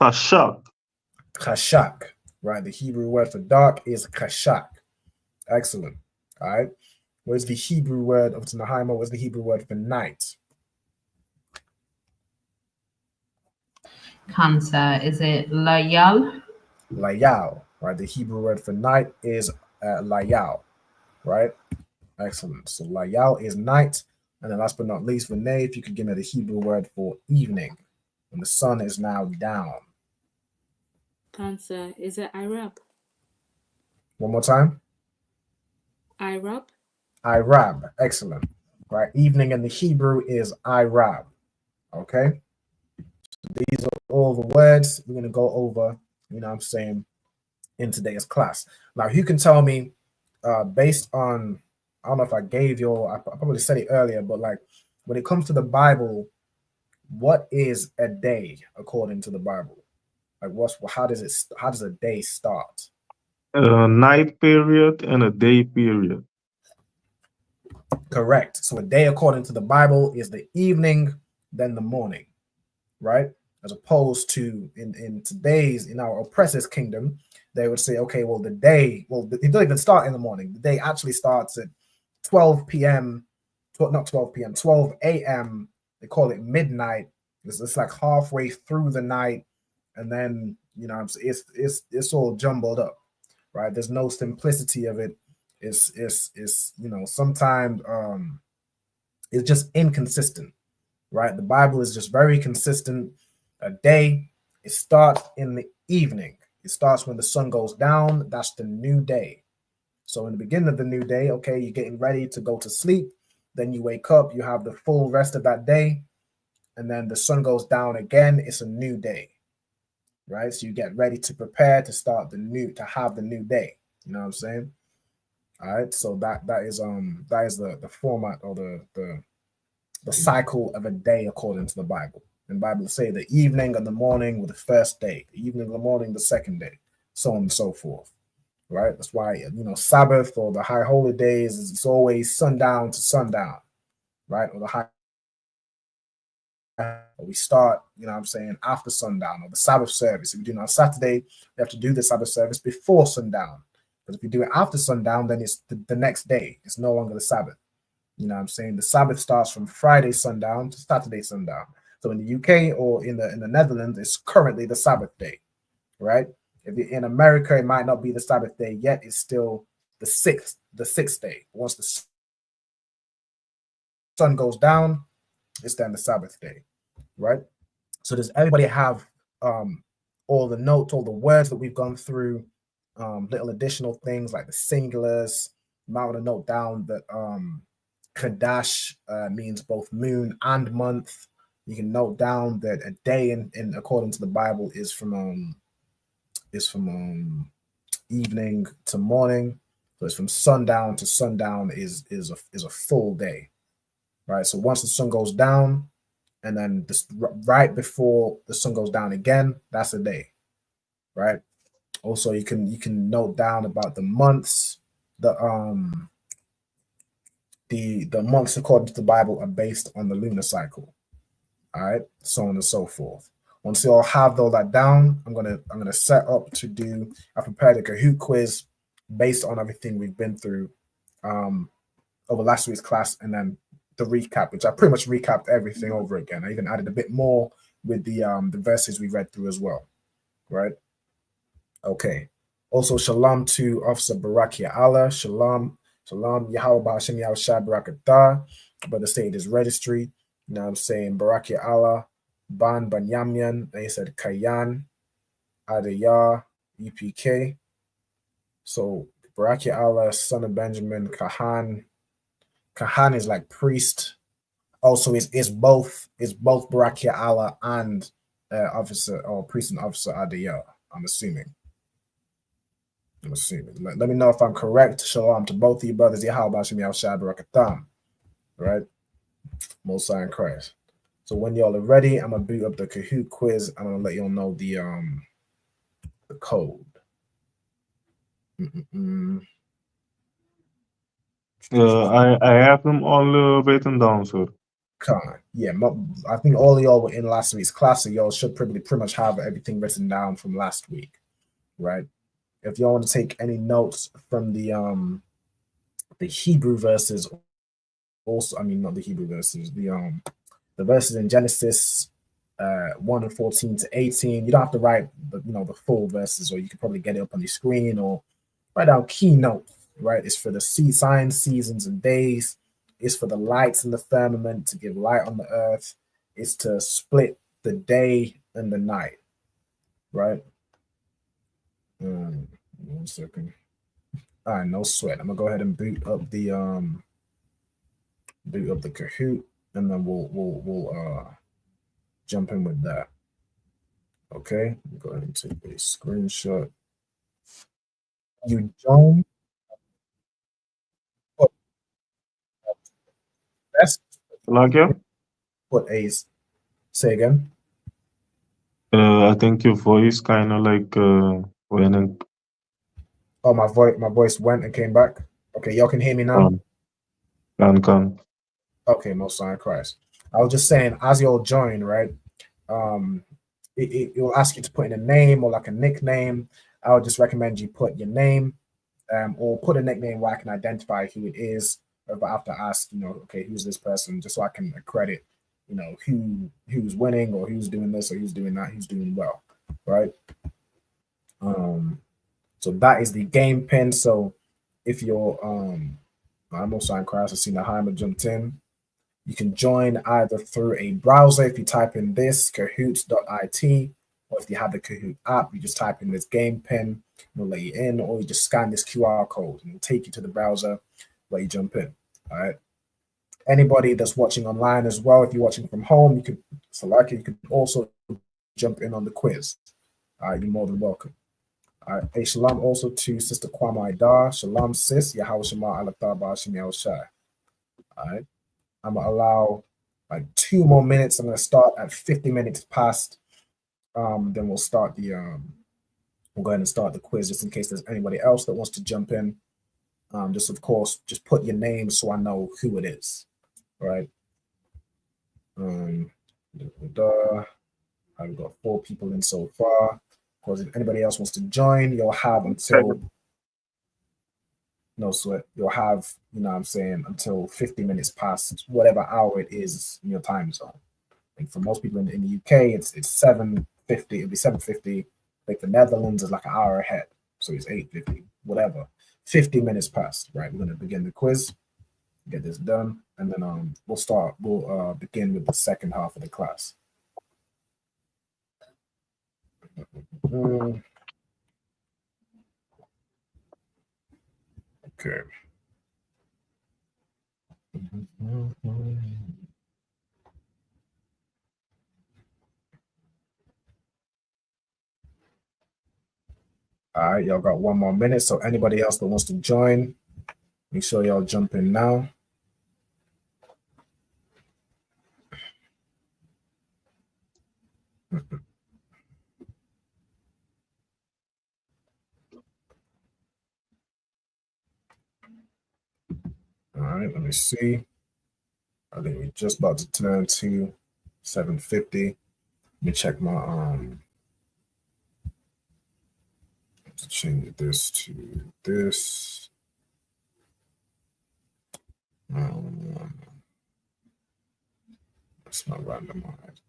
chashak. Chashak, right? The Hebrew word for dark is chashak. Excellent. All right. What is the Hebrew word of Nahima? What's the Hebrew word for night? Cancer. Is it layal? Layal, right? The Hebrew word for night is layal, right? Excellent. So layal is night. And then last but not least, Renee, if you could give me the Hebrew word for evening, when the sun is now down. Cancer. Is it Irab? One more time. Irab. Irab. Excellent. Right. Evening in the Hebrew is Irab. Okay. So these are all the words we're going to go over, in today's class. Now, who can tell me, based on, I don't know if I gave you, I probably said it earlier, but like when it comes to the Bible, what is a day according to the Bible? Like how does a day start? A night period and a day period. Correct. So a day according to the Bible is the evening, then the morning, right? As opposed to in our oppressor's kingdom, they would say, okay, well, it doesn't even start in the morning. The day actually starts at 12 p.m., not 12 p.m., 12 a.m. They call it midnight. It's like halfway through the night. And then, it's all jumbled up, right? There's no simplicity of it. It's sometimes it's just inconsistent, right? The Bible is just very consistent. A day, it starts in the evening. It starts when the sun goes down. That's the new day. So in the beginning of the new day, okay, you're getting ready to go to sleep. Then you wake up, you have the full rest of that day, and then the sun goes down again. It's a new day, right? So you get ready to prepare to have the new day. You know what I'm saying? All right. So that is the format or the cycle of a day according to the Bible. And the Bible say the evening and the morning were the first day, the evening and the morning the second day, so on and so forth. Right? That's why Sabbath or the high holy days it's always sundown to sundown, right? Or the high we start, after sundown, or the Sabbath service. If we do it on Saturday, we have to do the Sabbath service before sundown. But if we do it after sundown, then it's the next day. It's no longer the Sabbath. The Sabbath starts from Friday sundown to Saturday sundown. So in the UK or in the Netherlands, it's currently the Sabbath day, right? If you're in America, it might not be the Sabbath day yet. It's still the sixth day. Once the sun goes down, it's then the Sabbath day, right? So does everybody have all the notes, all the words that we've gone through, little additional things like the singulars? You might want to note down that Qadash means both moon and month. You can note down that a day in according to the Bible is from evening to morning. So it's from sundown to sundown is a full day, right? So once the sun goes down, and then right before the sun goes down again, that's a day, right? Also, you can note down about the months. The months according to the Bible are based on the lunar cycle. All right, so on and so forth. Once you all have all that down, I'm gonna set up to do. I prepared a Kahoot quiz based on everything we've been through over last week's class, and then the recap, which I pretty much recapped everything over again. I even added a bit more with the verses we read through as well, right? Okay. Also, shalom to Officer Barakia Allah. Shalom, Yahweh Ba'ashem Yahweh Shai Barakatah. But the state is registry. You know what I'm saying? Barakia Allah, Ban Banyamyan. Then he said Kayan, Adayah, I.S.U.P.K. So Barakia Allah, son of Benjamin, Kahan. Kahan is like priest. Also, it's both Barakia Allah and officer or priest and officer Adayah. I'm assuming. Let me know if I'm correct. Shalom to both of you brothers. Yahweh Ba'ashem Yahweh Shai Barakatam. Right? Most High in Christ. So when y'all are ready, I'm gonna boot up the Kahoot quiz. I'm gonna let y'all know the code. I have them all written down, sir. Yeah, I think all of y'all were in last week's class, so y'all should pretty much have everything written down from last week, right? If y'all want to take any notes from the Hebrew verses, also, I mean not the Hebrew verses, the verses in Genesis 1 and 14 to 18. You don't have to write the full verses, or you can probably get it up on the screen or write down key notes, right? It's for the signs, seasons, and days. It's for the lights in the firmament to give light on the earth. It's to split the day and the night, right? 1 second. All right, no sweat. I'm gonna go ahead and boot up the Kahoot, and then we'll jump in with that. Okay, go ahead and take a screenshot. You join. Put a. Say again. I think your voice kind of like went and. Oh, my voice went and came back. Okay, y'all can hear me now. Can. Okay, most High in Christ. I was just saying, as y'all join, right? It will ask you to put in a name or like a nickname. I would just recommend you put your name, or put a nickname where I can identify who it is. But I have to ask, okay, who's this person, just so I can credit, who's winning or who's doing this or who's doing that, who's doing well, right? So that is the game pin. So if you're I'm also in Christ, I see Nahima jumped in. You can join either through a browser if you type in this Kahoot.it, or if you have the Kahoot app, you just type in this game pin, it'll let you in, or you just scan this QR code and it'll take you to the browser where you jump in. All right. Anybody that's watching online as well, if you're watching from home, you could also jump in on the quiz. All right, you're more than welcome. All right, a shalom also to Sister Kwama Idar. Shalom, sis. Yahweh Shema Alatah Ba'ashim Yahushai. All right. I'm going to allow like 2 more minutes. I'm going to start at 50 minutes past. Then we'll start we'll go ahead and start the quiz just in case there's anybody else that wants to jump in. Just, of course, just put your name so I know who it is. All right. I've got 4 people in so far. Of course, if anybody else wants to join, you'll have until no sweat. You'll have, you know what I'm saying, until 50 minutes past whatever hour it is in your time zone. And for most people in the UK, it's 7:50. It'll be 7:50. Like the Netherlands is like an hour ahead, so it's 8:50. Whatever. 50 minutes past. Right. We're gonna begin the quiz. Get this done, and then we'll begin with the second half of the class. Okay. All right, y'all got 1 more minute. So anybody else that wants to join, make sure y'all jump in now. All right, let me see. I think we're just about to turn to 7:50. Let me check my to change this to this. It's not randomized.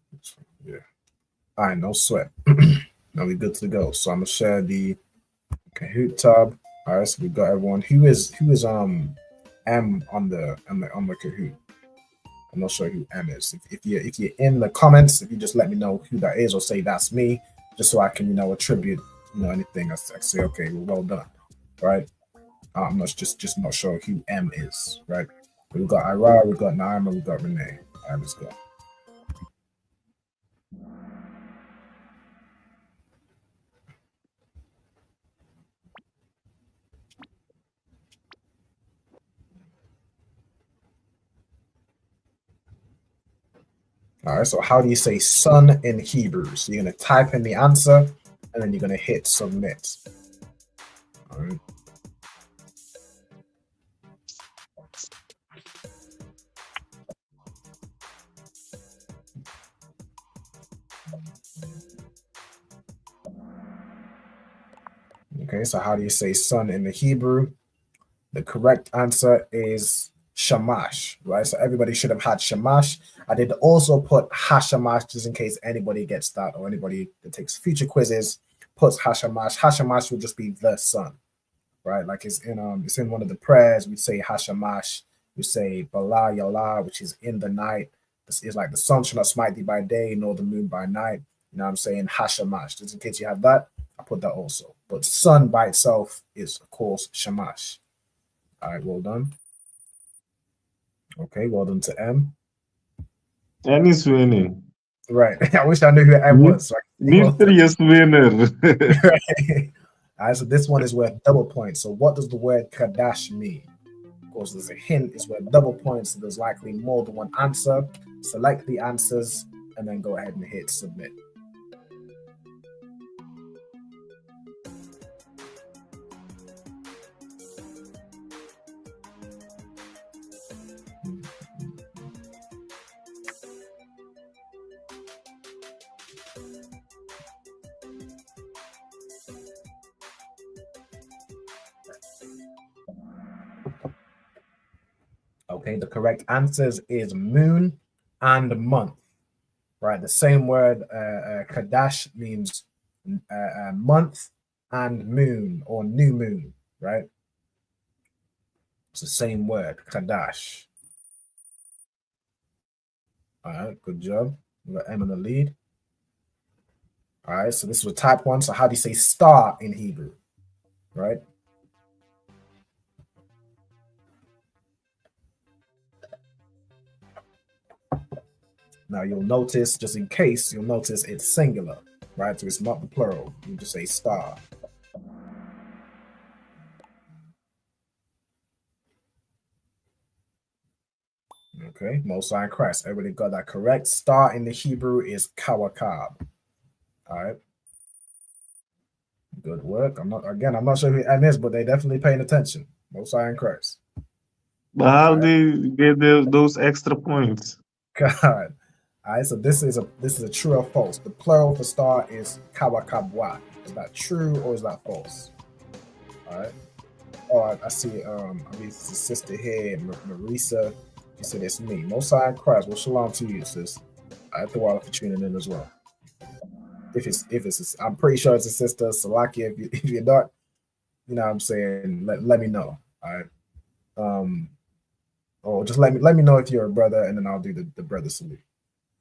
Yeah. All right, no sweat. Now we're good to go. So I'm gonna share the Kahoot tab. All right, so we got everyone. Who is M on the Kahoot? I'm not sure who M is. If you're in the comments, if you just let me know who that is, or say that's me, just so I can attribute anything. I say okay, well done. All right. I'm not just not sure who M is. Right. We've got Ira, we've got Naima, we've got Renee. All right, let's go. All right, so how do you say sun in Hebrew? So you're going to type in the answer, and then you're going to hit submit. All right. Okay, so how do you say sun in the Hebrew? The correct answer is shamash, right? So everybody should have had shamash. I did also put hashamash just in case anybody gets that, or anybody that takes future quizzes puts hashamash. Hashamash will just be the sun, right? Like it's in one of the prayers. We say hashamash. We say bala yala, which is in the night. This is like the sun shall not smite thee by day, nor the moon by night. You know what I'm saying? Hashamash. Just in case you have that, I put that also. But sun by itself is, of course, shamash. All right, well done. Okay, well done to M. M is winning. Right. I wish I knew who M was. So Mysterious winner. Right. All right, so this one is worth double points. So what does the word Qadash mean? Of course, there's a hint. It's worth double points. So there's likely more than one answer. Select the answers and then go ahead and hit submit. Okay, the correct answers is moon and month, right? The same word, Qadash means month and moon or new moon, right? It's the same word, Qadash. All right, good job. We got M in the lead. All right, so this was type 1. So how do you say star in Hebrew? Right? Now you'll notice, just in case, you'll notice it's singular, right? So it's not the plural. You just say star. Okay, Most High Christ. Everybody got that correct. Star in the Hebrew is kawakab. All right. Good work. I'm not sure who M is, but they definitely paying attention. Most High in Christ. But how do you get those extra points? God. All right, so this is a true or false. The plural for star is kawakabwa. Is that true or is that false? All right. Oh, I see. I mean, it's a sister here, Marisa. She said it's me. Most High in Christ. Well, shalom to you, sis. I have to while for tuning in as well. If it's, I'm pretty sure it's a sister. Salaki, if you're not, you know what I'm saying, let me know. All right. Or just let me know if you're a brother, and then I'll do the brother salute.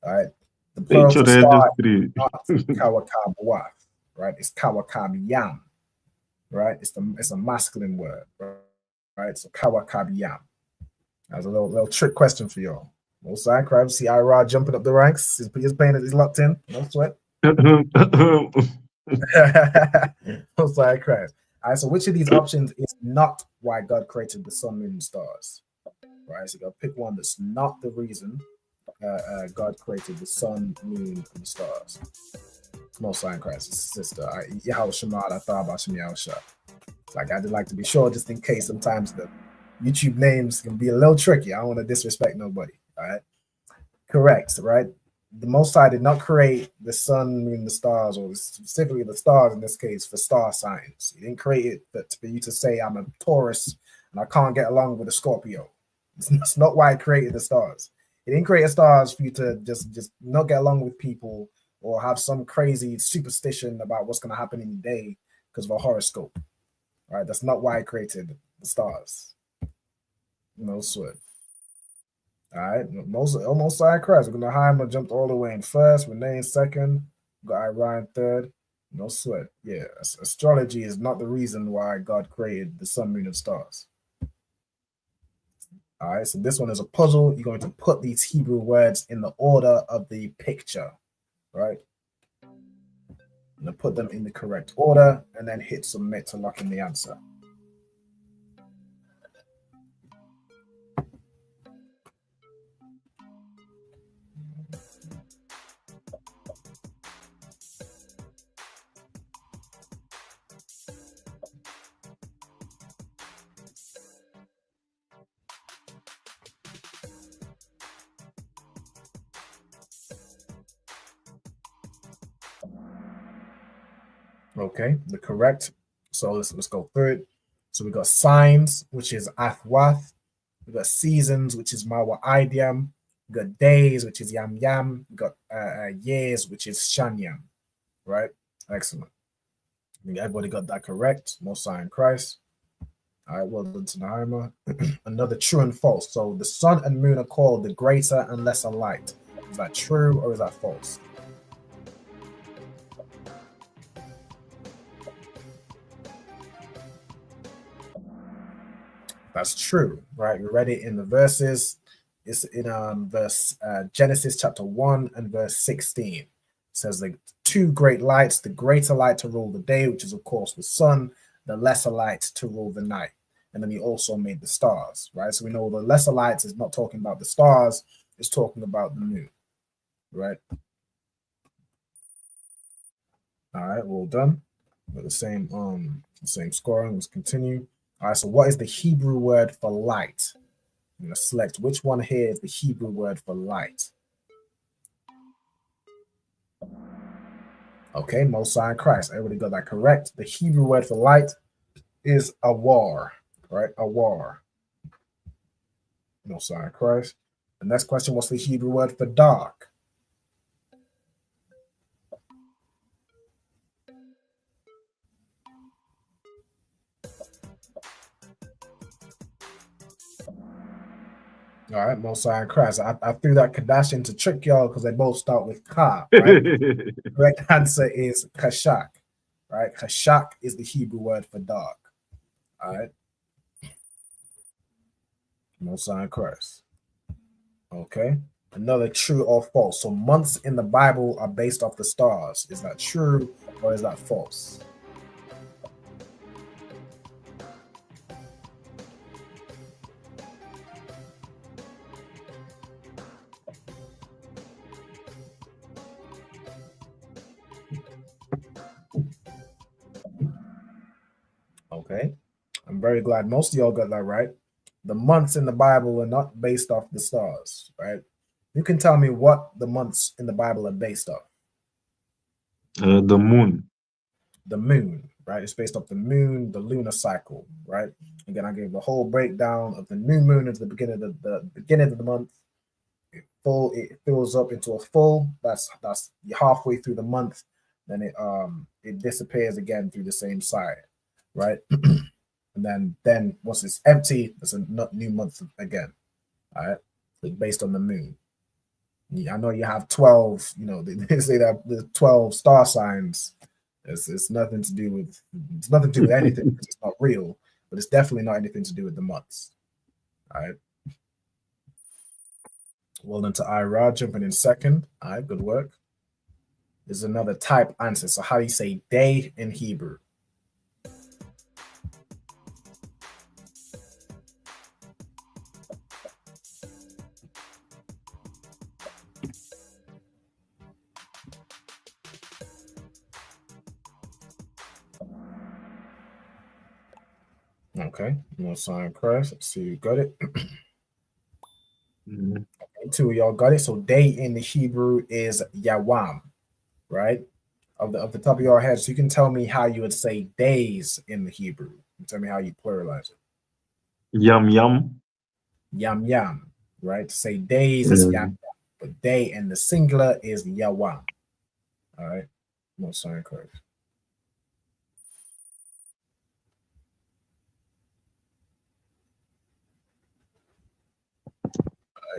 All right. The plural for star is not kawakab, right? It's kawakab yam, right? It's a masculine word, right? So kawakab yam. That's a little trick question for y'all. Most High Christ, see Ira jumping up the ranks. He's playing it. He's locked in. No sweat. Most High Christ. All right. So which of these options is not why God created the sun, moon, and stars? Right. So you got to pick one that's not the reason God created the sun, moon, and the stars. Most High Christ, sister. Yahweh Shema, I thought about Shem Yahusha. Like, I'd like to be sure just in case sometimes the YouTube names can be a little tricky. I don't want to disrespect nobody. All right. Correct. Right. The Most High did not create the sun, moon, the stars, or specifically the stars in this case for star signs. He didn't create it for you to say I'm a Taurus and I can't get along with a Scorpio. It's not why he created the stars. He didn't create the stars for you to just not get along with people or have some crazy superstition about what's going to happen in your day because of a horoscope. All right, that's not why I created the stars. No sweat. All right, almost side Christ. We're gonna Jahanna jumped all the way in first, Renee in second, got Ryan third. No sweat. Yeah, astrology is not the reason why God created the sun, moon, and stars. All right, so this one is a puzzle. You're going to put these Hebrew words in the order of the picture, right? I'm gonna put them in the correct order and then hit submit to lock in the answer. Okay, the correct. So let's go through it. So we got signs, which is athwath. We got seasons, which is mawa-idiam. We got days, which is yam yam. We got years, which is shanyam. Right? Excellent. I think everybody got that correct. Most High in Christ. All right, well done to Nahima. Another true and false. So the sun and moon are called the greater and lesser light. Is that true or is that false? That's true, right? We read it in the verses. It's in verse Genesis chapter 1 and verse 16. It says the two great lights, the greater light to rule the day, which is of course the sun, the lesser light to rule the night. And then he also made the stars, right? So we know the lesser light is not talking about the stars, it's talking about the moon, right? All right, well done. With the same scoring. Let's continue. All right, so what is the Hebrew word for light? I'm going to select which one here is the Hebrew word for light. Okay, Most High in Christ. Everybody got that correct. The Hebrew word for light is awar, right? Awar. Most High in Christ. The next question, what's the Hebrew word for dark? All right, Mosiah and Christ. I threw that Qadash in to trick y'all because they both start with Ka, right? Correct answer is Kashak, right? Kashak is the Hebrew word for dark. All right. Mosiah and Christ. Okay. Another true or false. So months in the Bible are based off the stars. Is that true or is that false? Okay. I'm very glad most of y'all got that right. The months in the Bible are not based off the stars, right? You can tell me what the months in the Bible are based off. The moon. The moon, right? It's based off the moon, the lunar cycle, right? Again, I gave the whole breakdown of the new moon at the beginning of the beginning of the month. It fills up into a full. That's halfway through the month. Then it disappears again through the same side, right? And then once it's empty, it's a new month again. All right, it's based on the moon. I know you have 12. You know, they say that the 12 star signs. It's nothing to do with anything because it's not real, but it's definitely not anything to do with the months. All right. Well done to Ira, jumping in second. All right, good work. There's another type answer. So how do you say day in Hebrew? Okay, no sign Christ. Let's see, you got it. Okay, two of y'all got it. So day in the Hebrew is Yawam, right? Of the top of your head. So you can tell me how you would say days in the Hebrew. Tell me how you pluralize it. Yam yam. Yam yam, right? To say days is yam yam, but day in the singular is Yawam. All right, no sign Christ.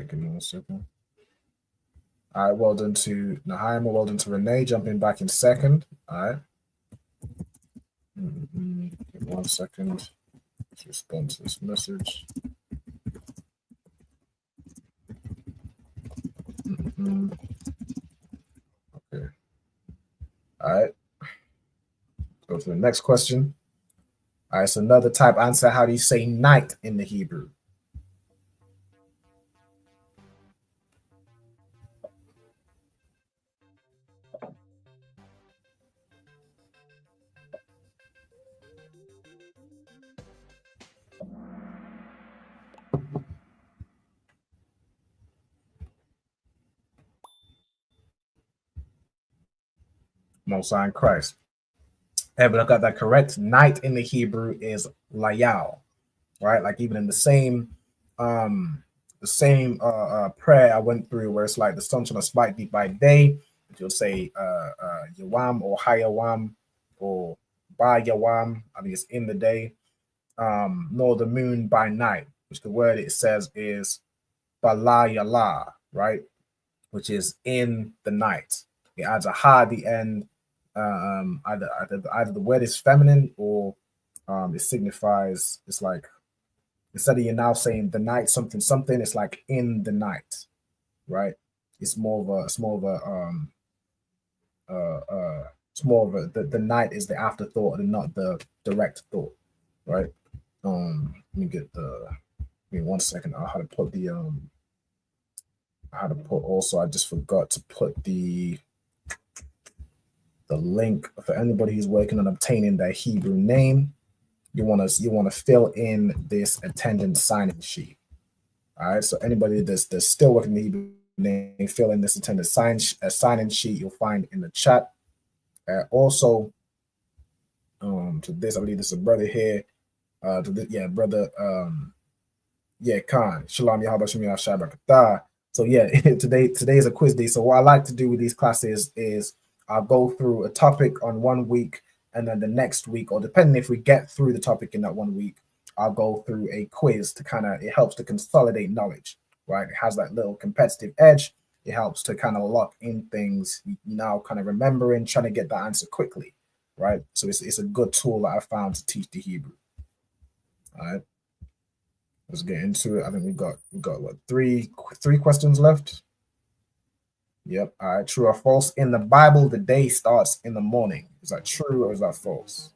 Give me 1 second. All right, well done to Nahaima, well done to Renee, jumping back in second. All right. Give me 1 second to respond to this message. Okay. All right. Go to the next question. All right, so another type answer. How do you say night in the Hebrew? Mosiah and Christ. Hey, but I got that correct. Night in the Hebrew is layal, right? Like even in the same prayer I went through where it's like the sun shall not smite thee by day, but you'll say Yawam or Hayawam or by Yawam. I mean it's in the day, nor the moon by night, which the word it says is Balayala, right? Which is in the night. It adds a ha at the end. Either the word is feminine or it signifies, it's like instead of you now saying the night something something, it's like in the night, right? It's more of the night is the afterthought and not the direct thought, right? Let me get the give me 1 second. I had to put the also I just forgot to put the link for anybody who's working on obtaining their Hebrew name. You want to fill in this attendance sign-in sheet. All right. So anybody that's still working the Hebrew name, fill in this attendance sign-in sheet. You'll find in the chat. Also, to this, I believe this is a brother here. Brother. Khan. Shalom Yahabashim Shabbat. So yeah, today is a quiz day. So what I like to do with these classes is I'll go through a topic on 1 week, and then the next week, or depending if we get through the topic in that 1 week, I'll go through a quiz to it helps to consolidate knowledge, right? It has that little competitive edge. It helps to kind of lock in things. You now kind of remembering, trying to get that answer quickly, right? So it's a good tool that I found to teach the Hebrew. All right, let's get into it. I think we got what, three questions left. Yep. All right. True or false? In the Bible, the day starts in the morning. Is that true or is that false?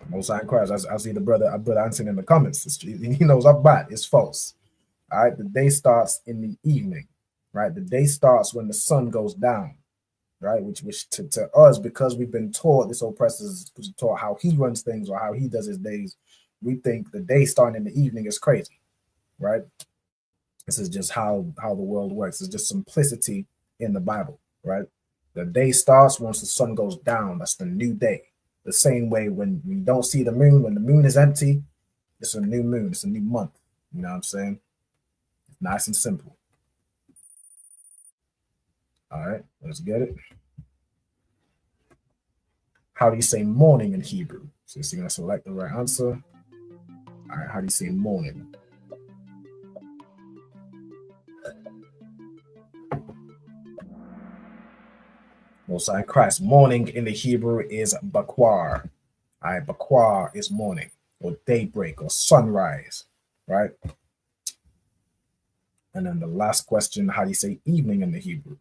Most High in Christ. I see the brother answering in the comments. He knows up bad. It's false. All right. The day starts in the evening, right? The day starts when the sun goes down, right? Which to us, because we've been taught, this oppressor is taught how he runs things or how he does his days. We think the day starting in the evening is crazy, right? This is just how the world works. It's just simplicity in the Bible, right? The day starts once the sun goes down. That's the new day. The same way when we don't see the moon, when the moon is empty, it's a new moon. It's a new month. You know what I'm saying? It's nice and simple. All right, let's get it. How do you say morning in Hebrew? So you're going to select the right answer. All right, how do you say morning? Most High in Christ. Morning in the Hebrew is bakwar. All right, bakwar is morning or daybreak or sunrise, right? And then the last question, how do you say evening in the Hebrew?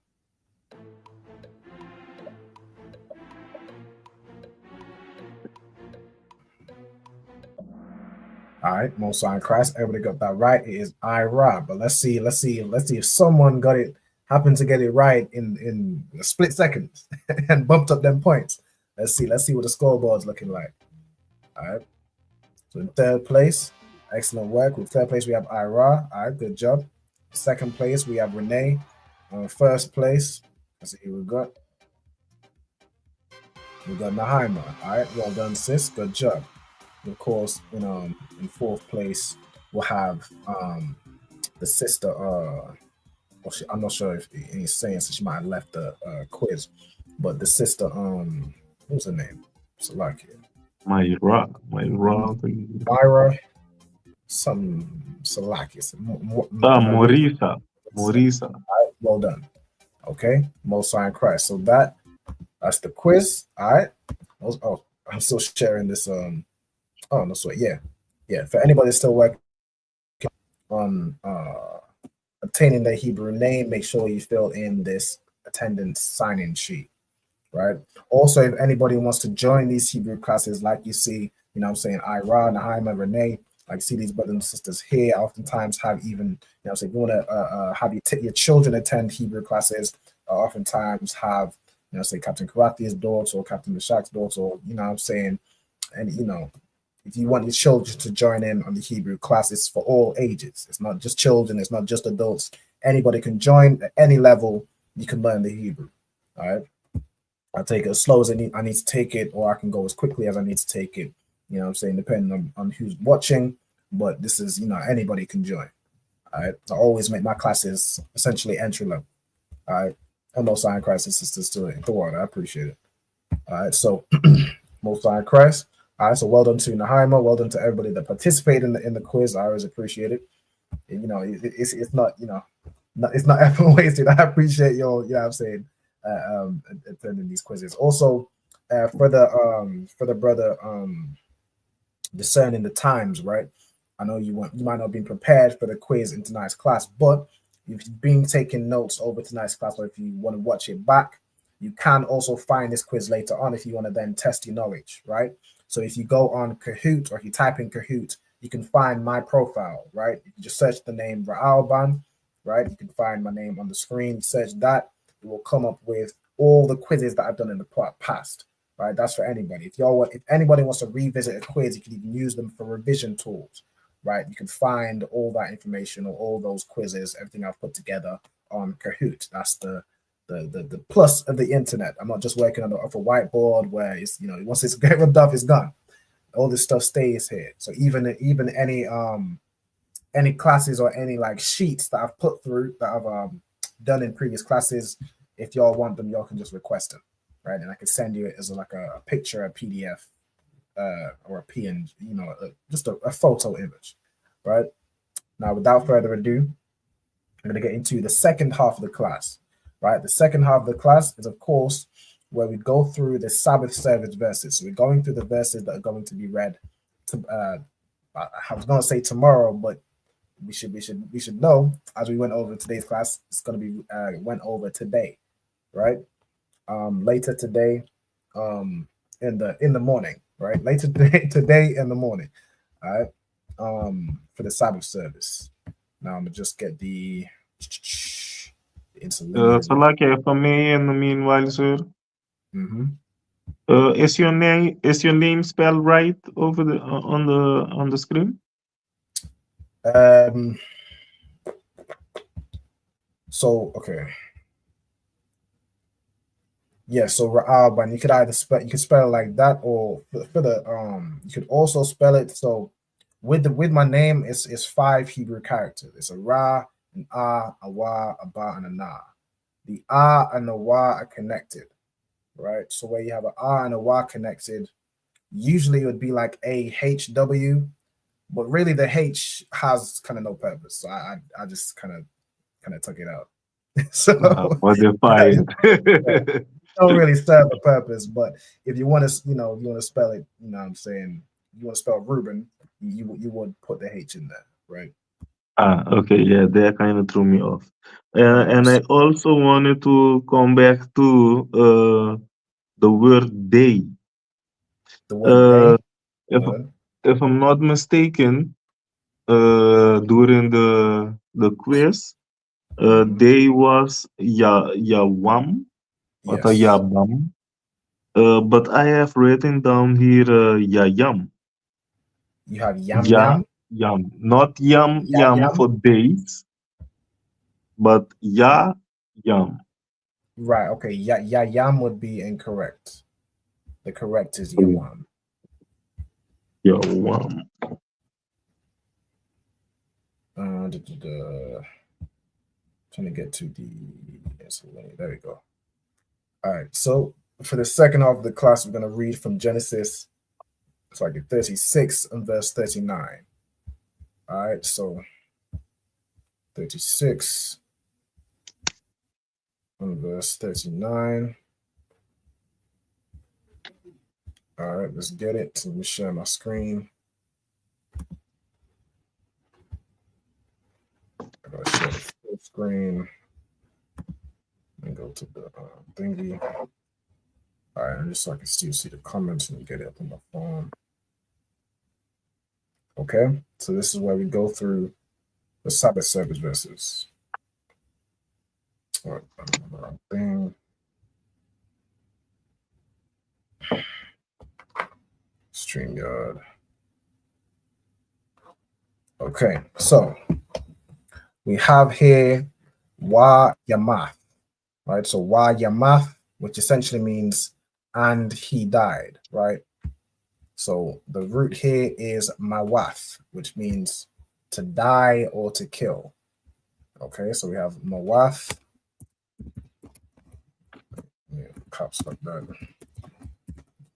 All right, Most High in Christ. Everybody got that right. It is I.R.A. But let's see if someone happened to get it right in a split second and bumped up them points. Let's see what the scoreboard's looking like. All right. So in third place, excellent work. With third place, we have I.R.A. All right, good job. Second place, we have Renee. First place, let's see who we got. We got Nahima. All right, well done, sis. Good job. Of course, in fourth place, we'll have the sister. I'm not sure if he's saying, so she might have left the quiz, but the sister. What's her name? Salakia. Myra. Some Salakia. Morisa. All right, well done. Okay, Most High in Christ. So that's the quiz. All right. Oh, I'm still sharing this. Oh no, sweat. Yeah. For anybody still working on obtaining the Hebrew name, make sure you fill in this attendance sign-in sheet, right? Also, if anybody wants to join these Hebrew classes, like you see, you know what I'm saying, I.R.A., Nahima, Renee, like see these brothers and sisters here, oftentimes have even, you know, so if you want to have your children attend Hebrew classes, oftentimes have, you know, say Captain Karate's daughter or Captain Meshach's daughter, or, you know what I'm saying, and, you know, if you want your children to join in on the Hebrew class, it's for all ages. It's not just children. It's not just adults. Anybody can join at any level. You can learn the Hebrew. All right. I'll take it as slow as I need to take it, or I can go as quickly as I need to take it. You know what I'm saying? Depending on who's watching. But this is, you know, anybody can join. All right. I always make my classes essentially entry level. All right. And Most High in Christ and sisters to it. I appreciate it. All right. So Most High in Christ. All right, so well done to Nahima. Well done to everybody that participated in the quiz. I always appreciate it. And, you know, it's not, you know, it's not effort wasted. I appreciate your, you know what I'm saying, attending these quizzes. Also, for the brother discerning the times, right? I know you might not have been prepared for the quiz in tonight's class, but if you've been taking notes over tonight's class, or if you want to watch it back, you can also find this quiz later on if you want to then test your knowledge, right? So if you go on Kahoot, or if you type in Kahoot, you can find my profile, right? You can just search the name Ra'alban, right? You can find my name on the screen, search that. It will come up with all the quizzes that I've done in the past, right? That's for anybody. If anybody wants to revisit a quiz, you can even use them for revision tools, right? You can find all that information or all those quizzes, everything I've put together on Kahoot. That's the plus of the internet. I'm not just working off a whiteboard where it's, you know, once it's get rubbed off, it's gone. All this stuff stays here. So even any classes or any like sheets that I've put through that I've done in previous classes, if y'all want them, y'all can just request them. right? And I can send you it as like a picture, a PDF, or a PNG, just a photo image, right? Now, without further ado, I'm going to get into the second half of the class, right? The second half of the class is, of course, where we go through the Sabbath service verses. So we're going through the verses that are going to be read. I was going to say tomorrow, but we should know, as we went over today's class, it's going to be went over today, right? Later today, in the morning, right? Later today in the morning, all right? For the Sabbath service. Now I'm gonna just get the interlinear. Salakia, if I may, in the meanwhile, sir. Is your name spelled right over the on the screen? So okay. Yeah, so Ra'aban, you could spell it like that, or for the you could also spell it so with my name it's 5 Hebrew characters. It's a Ra, an A Wa, a Ba, and a Na. The A and the Wa are connected, right? So where you have an A and a Wa connected, usually it would be like AHW, but really the H has kind of no purpose. So I just kind of took it out. So modified. Don't really serve a purpose, but if you want to, if you want to spell it, what I'm saying, you want to spell Reuben, you would put the H in there, right? Okay, yeah, that kind of threw me off. And I also wanted to come back to the word day. The word day? If I'm not mistaken, during the quiz, day was Yawam or Yabam. But I have written down here Yayam. You have Yam. Yam. Not yum for days, but Yam. Right, okay. Yam would be incorrect. The correct is Yawam. Yawam. Trying to get to the there we go. All right, so for the second half of the class, we're going to read from Genesis, it's like 36 and verse 39. All right, so 36 and verse 39. All right, let's get it. Let me share my screen. I'm going to share the full screen and go to the thingy. All right, just so I can see the comments and get it up on my phone. Okay, so this is where we go through the Sabbath service verses. All right, wrong thing. StreamYard. Okay, so we have here Wa Yamath, right? So Wa Yamath, which essentially means and he died, right? So the root here is Mawath, which means to die or to kill. Okay, so we have Mawath. Yeah, caps like that.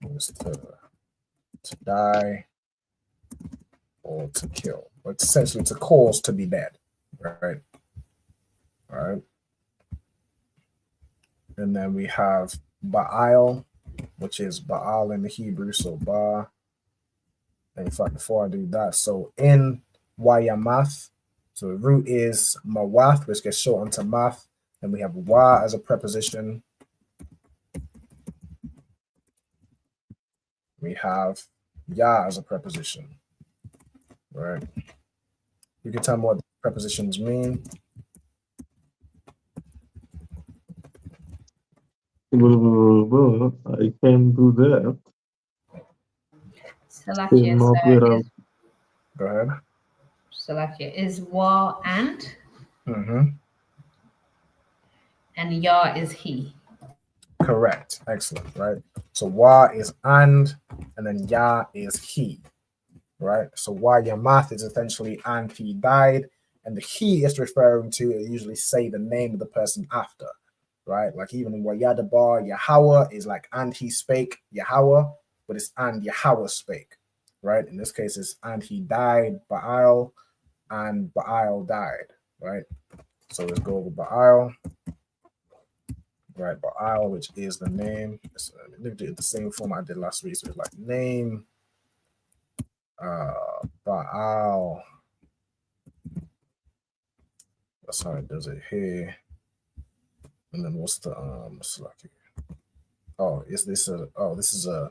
Means to die or to kill. But essentially to cause to be dead, right? All right. And then we have Baal, which is Baal in the Hebrew, so Ba. And in fact, before I do that, so in Wayamath, so the root is Mawath, which gets shortened to Math. And we have Wa as a preposition. We have Ya as a preposition, right? You can tell me what the prepositions mean. I can do that. Salakia, Not sir, without. Go ahead. Salakia is Wa and? Mm-hmm. And Ya is he. Correct. Excellent. Right. So Wa is and then Ya is he. Right. So Wa Yamath is essentially and he died, and the he is referring to usually say the name of the person after. right? Like even in Wayadabar, Yahweh is like and he spake Yahweh, but it's and Yahweh spake, right? In this case, it's and he died Baal, and Baal died, right? So let's go over Baal, right? Baal, which is the name. Let me do it the same form I did last week. So it's like name, Baal. That's how it does it here. And then what's the it's like, oh, is this a, oh, this is a,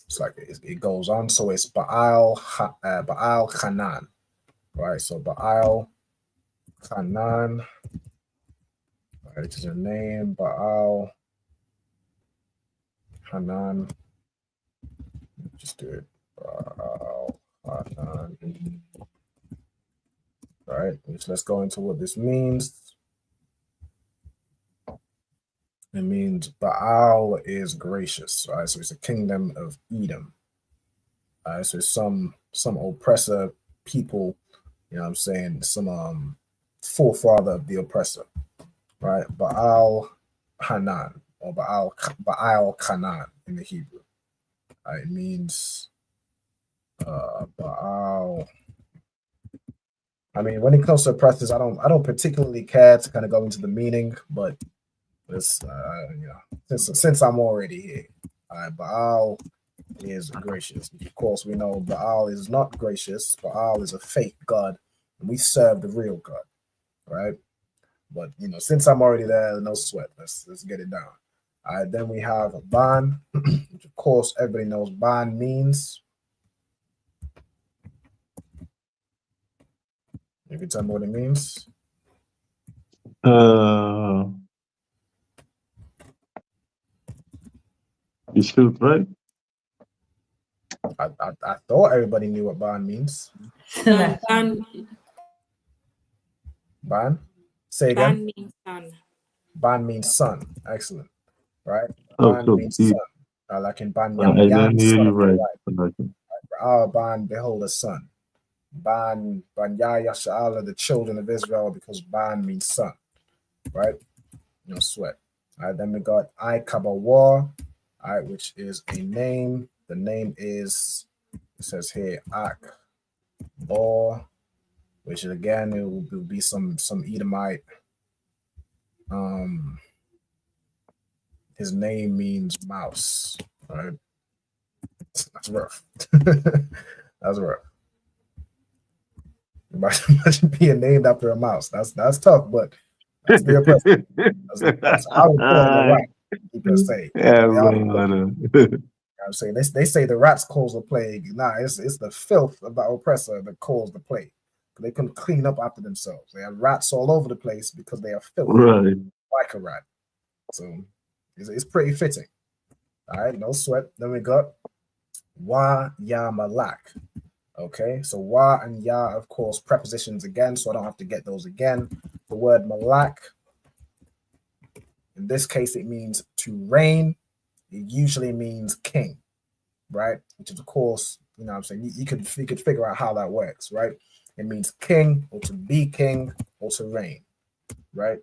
it's like it goes on. So it's Baal Hanan, right? So Baal Hanan, right, which is a name, Baal Hanan. Just do it. Baal Hanan. Right, which let's go into what this means. It means Baal is gracious, right? So it's a kingdom of Edom. So some oppressor people, you know what I'm saying, some forefather of the oppressor, right? Baal Hanan or Baal Kanan in the Hebrew. It means Baal. I mean, when it comes to oppressors, I don't particularly care to kind of go into the meaning, but it's you know, since I'm already here, Baal is gracious. Of course, we know Baal is not gracious. Baal is a fake god, and we serve the real God, right? But you know, since I'm already there, no sweat. Let's get it down. All right, then we have Ban, which of course everybody knows Ban means. You can tell me what it means. You should, right? I thought everybody knew what Ban means. Ban? Say again. Ban means son. Ban means son. Excellent. Right? Oh, Ban so means deep. son. Like in Ban I Yam didn't hear son you of the right. right. Ban, behold a son. Ban Yasha'ala, the children of Israel, because Ban means son. Right? No sweat. All right, then we got I Kabawa, which is a name. The name is, it says here, Ak Bor, which again it will be some Edomite. His name means mouse. Right? That's rough. That's rough. Imagine being named after a mouse. That's tough, but that's the oppressor. That's I would call him a rat, per se. Yeah, I'm saying they say the rats cause the plague. Nah, it's the filth of the oppressor that caused the plague. They couldn't clean up after themselves. They have rats all over the place because they are filthy, right? Like a rat. So it's pretty fitting. All right, no sweat. Then we got Wa Ya Malak. Okay, so Wa and Ya, of course, prepositions again, so I don't have to get those again. The word Malak, in this case, it means to reign. It usually means king, right? Which is, of course, you know what I'm saying, you could figure out how that works, right? It means king, or to be king, or to reign, right?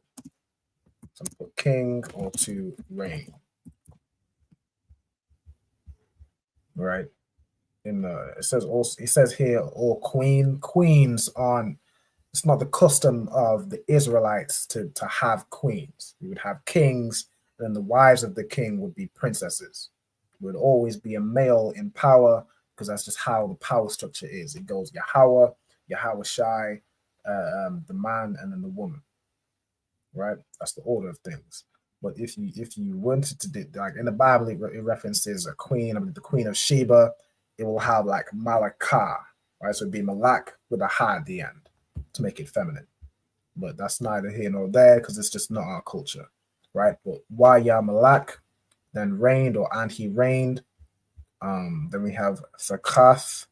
So put king or to reign, right? It says here, or queens on. It's not the custom of the Israelites to have queens. You would have kings, and then the wives of the king would be princesses. It would always be a male in power, because that's just how the power structure is. It goes Yahweh, Yahweh Shai, the man, and then the woman. Right? That's the order of things. But if you wanted to do, like in the Bible, it references a queen, the Queen of Sheba. It will have like Malakah, right? So it'd be Malak with a ha at the end to make it feminine. But that's neither here nor there, because it's just not our culture, right? But Waya Malak, then reigned, and he reigned. Then we have Thakath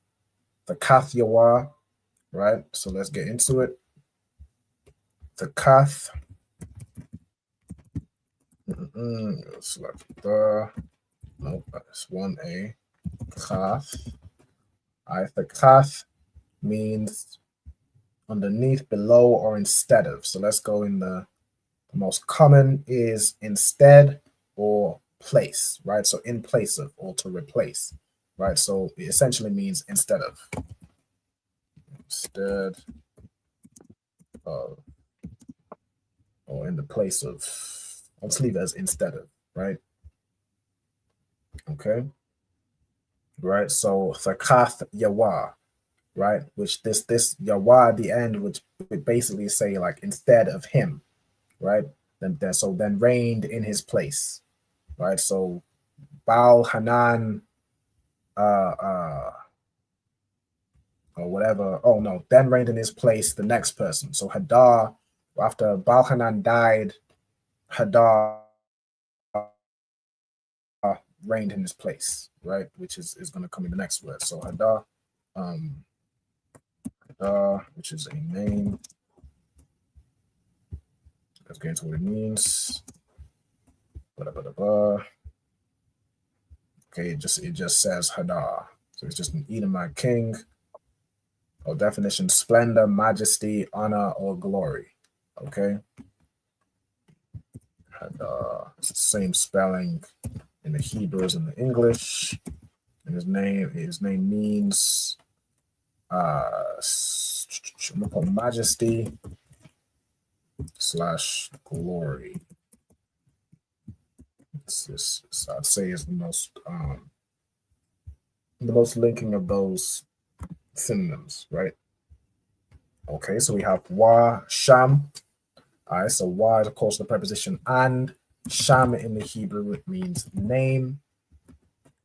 Yawa, right? So let's get into it. Thakath. It's like nope, that's 1A. Kath. Thakath means underneath, below, or instead of. So let's go in the The most common is instead or place, right? So in place of or to replace, right? So it essentially means instead of. Instead of or in the place of. Let's leave it as instead of, right? Okay. Right. So Thakath Yawah, right? Which this Yawah at the end would basically say like instead of him, right? Then reigned in his place, right? So Baal Hanan or whatever. Oh no, then reigned in his place the next person. So Hadar, after Baal Hanan died, Hadar reigned in his place, right? Which is going to come in the next word. So Hadar, which is a name. Let's get into what it means. Okay, it just says Hadar. So it's just an Edomite king. Or definition: splendor, majesty, honor, or glory. Okay. Hadar. It's the same spelling in the Hebrew as in the English. And his name means majesty / glory. I'd say is the most linking of those synonyms, right? Okay, so we have wa, sham. All right, so wa is of course the preposition and. Sham in the Hebrew, it means name.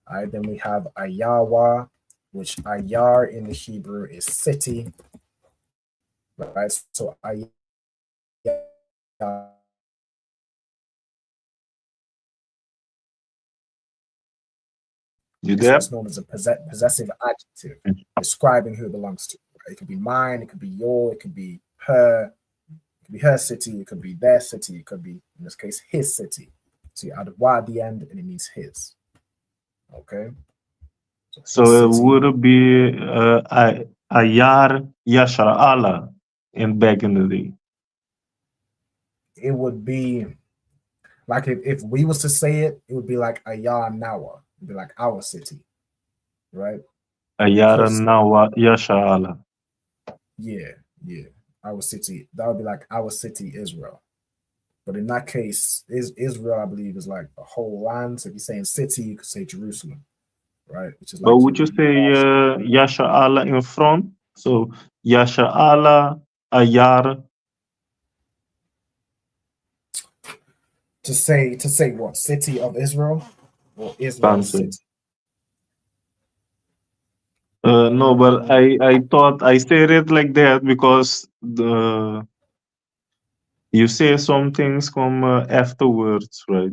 All right, then we have ayawa, which ayar in the Hebrew is city. Right, so ayar is known as a possessive adjective describing who it belongs to. Right? It could be mine, it could be your, it could be her. It could be her city, it could be their city, it could be, in this case, his city. So you add wa at the end and it means his. Okay? So it would be Ayar Yashara'ala back in the day. It would be like if we was to say it, it would be like Ayar Nawa. It would be like our city. Right? Ayar Nawa Yashara'ala. Yeah. Our city. That would be like our city, Israel. But in that case, Israel, I believe, is like the whole land. So if you're saying city, you could say Jerusalem, right? Which is like. But would you say Yashara'ala in front? So Yashara'ala, Ayar. To say what? City of Israel or Israel city? No, but I thought I said it like that because you say some things come afterwards, right?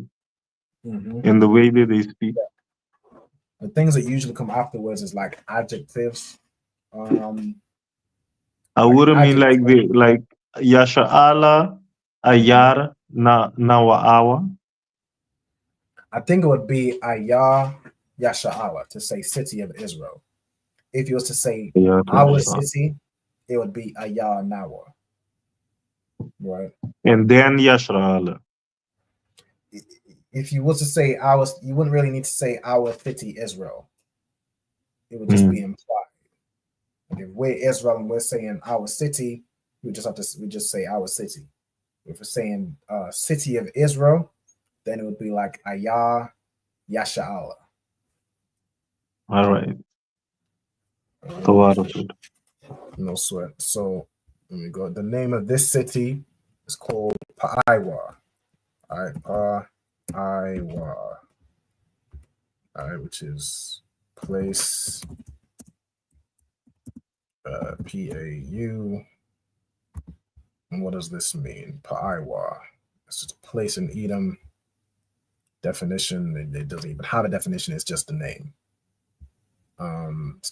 Mm-hmm. In the way that they speak. Yeah. The things that usually come afterwards is like adjectives. I wouldn't mean like Yasha'ala, Ayar, Nawa'awa. I think it would be Ayar Yasha'ala to say city of Israel. If you was to say our city, it would be Ayar Nawa. Right. And then Yashra'ala. If you was to say ours, you wouldn't really need to say our city Israel. It would just be implied. Like if we're Israel and we're saying our city, we just say our city. If we're saying city of Israel, then it would be like Ayar Yasha'ala. All right. No sweat. So let me go. The name of this city is called Pa'aiwa. All right, Pa'aiwa. All right, which is place. P-A-U. And what does this mean? Pa'aiwa. It's just a place in Edom. Definition, it doesn't even have a definition, it's just a name.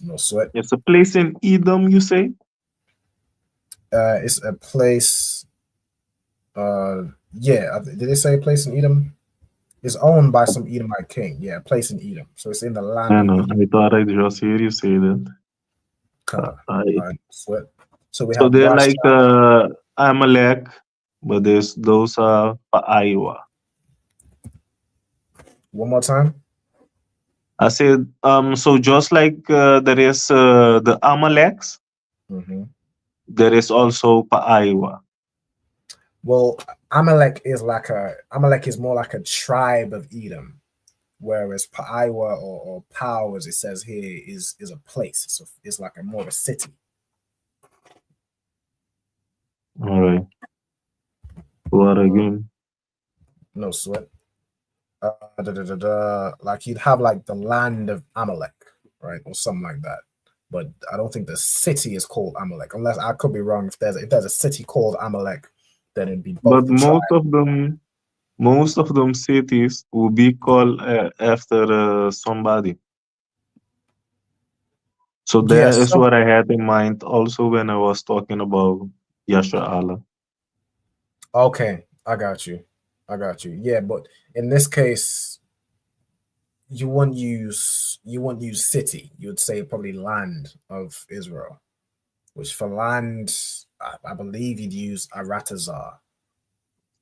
No sweat. It's a place in Edom, you say? It's a place, yeah, did they say a place in Edom? It's owned by some Edomite king. Yeah, a place in Edom. So it's in the land. I know. I thought I just hear you say that. Sweat. So we so have they're like Amalek but those are Pa'aiwa. One more time. I said, so just like there is the Amaleks, Mm-hmm. there is also Pa'aiwa. Well, Amalek is more like a tribe of Edom, whereas Pa'aiwa or Pau, as it says here, is a place. So it's like more of a city. All right. What again? No sweat. Like you'd have like the land of Amalek, right, or something like that. But I don't think the city is called Amalek, unless I could be wrong. If there's a city called Amalek, then it'd be both But the tribe. most of them cities will be called after somebody. So that Yes. is what I had in mind also when I was talking about Yasha. Okay, I got you. Yeah, but in this case, you wouldn't use city. You would say probably land of Israel, which for land, I believe you'd use Aratazar.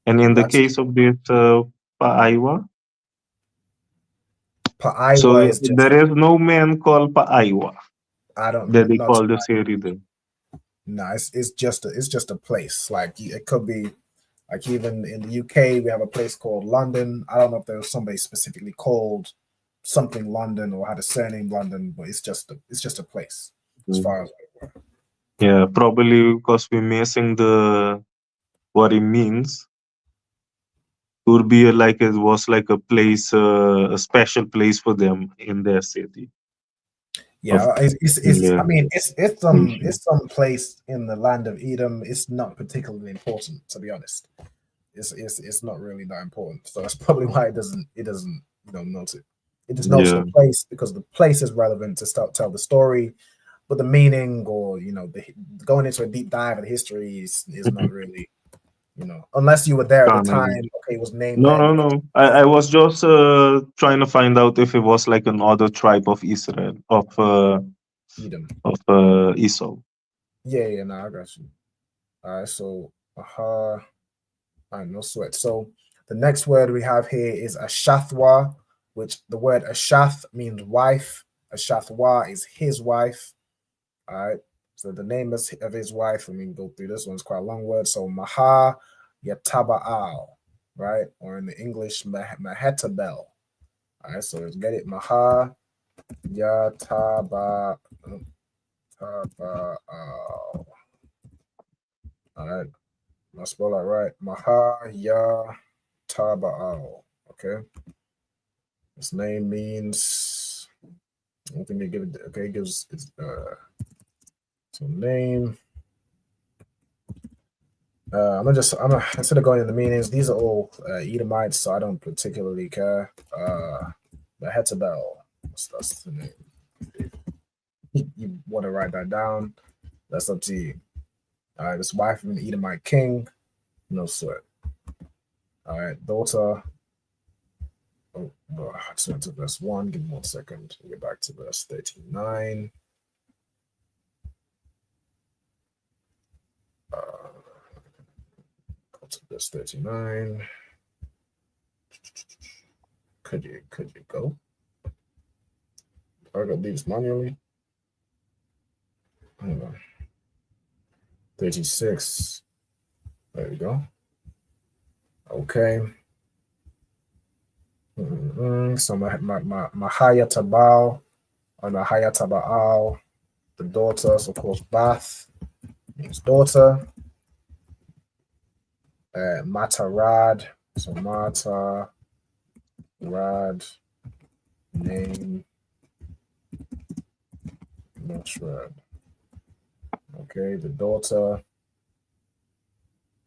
And in the case of this Pa'aiwa, Pa'aiwa so is just, there is no man called Pa'aiwa I don't that they not call the city then. no, it's just a place. Like it could be like even in the UK we have a place called London. I don't know if there was somebody specifically called something London or had a surname London, but it's just a place as far as Yeah, probably because we're missing what it means. It would be like it was like a place, a special place for them in their city. yeah, it's Yeah. I mean it's some place in the land of Edom. It's not particularly important, to be honest. It's not really that important. So that's probably why it doesn't note it. It just notes the place because the place is relevant to tell the story, but the meaning or going into a deep dive of the history is not really, unless you were there at the time. Okay, it was named there. No. I was just trying to find out if it was like another tribe of Israel Edom. Of Esau. Yeah, no, I got you. All right, so all right, no sweat. So the next word we have here is Ashathwa, which the word Ashath means wife. Ashathwa is his wife. All right. So the name of his wife, we can go through this one. It's quite a long word. So Maha Yataba'al, right? Or in the English, Mehetabel. All right. So let's get it. Maha Yataba'al. All right. I spell that right. Maha Yataba'al. Okay. His name means, I don't think they give it, okay, it gives so name. I'm instead of going into the meanings, these are all Edomites, so I don't particularly care. But Hetabel, that's the name. You want to write that down? That's up to you. All right, this wife of an Edomite king, no sweat. All right, daughter. Oh, I just went to verse 1. Give me 1 second. We'll get back to verse 39. Go to verse 39. Could you go? I got these manually. Hang on. 36. There we go. Okay. So Mahaya Tabal or Mahaya Tabal, the daughter, so of course Bath means daughter. Matarad, so Mata Rad, name Matrad. Okay, the daughter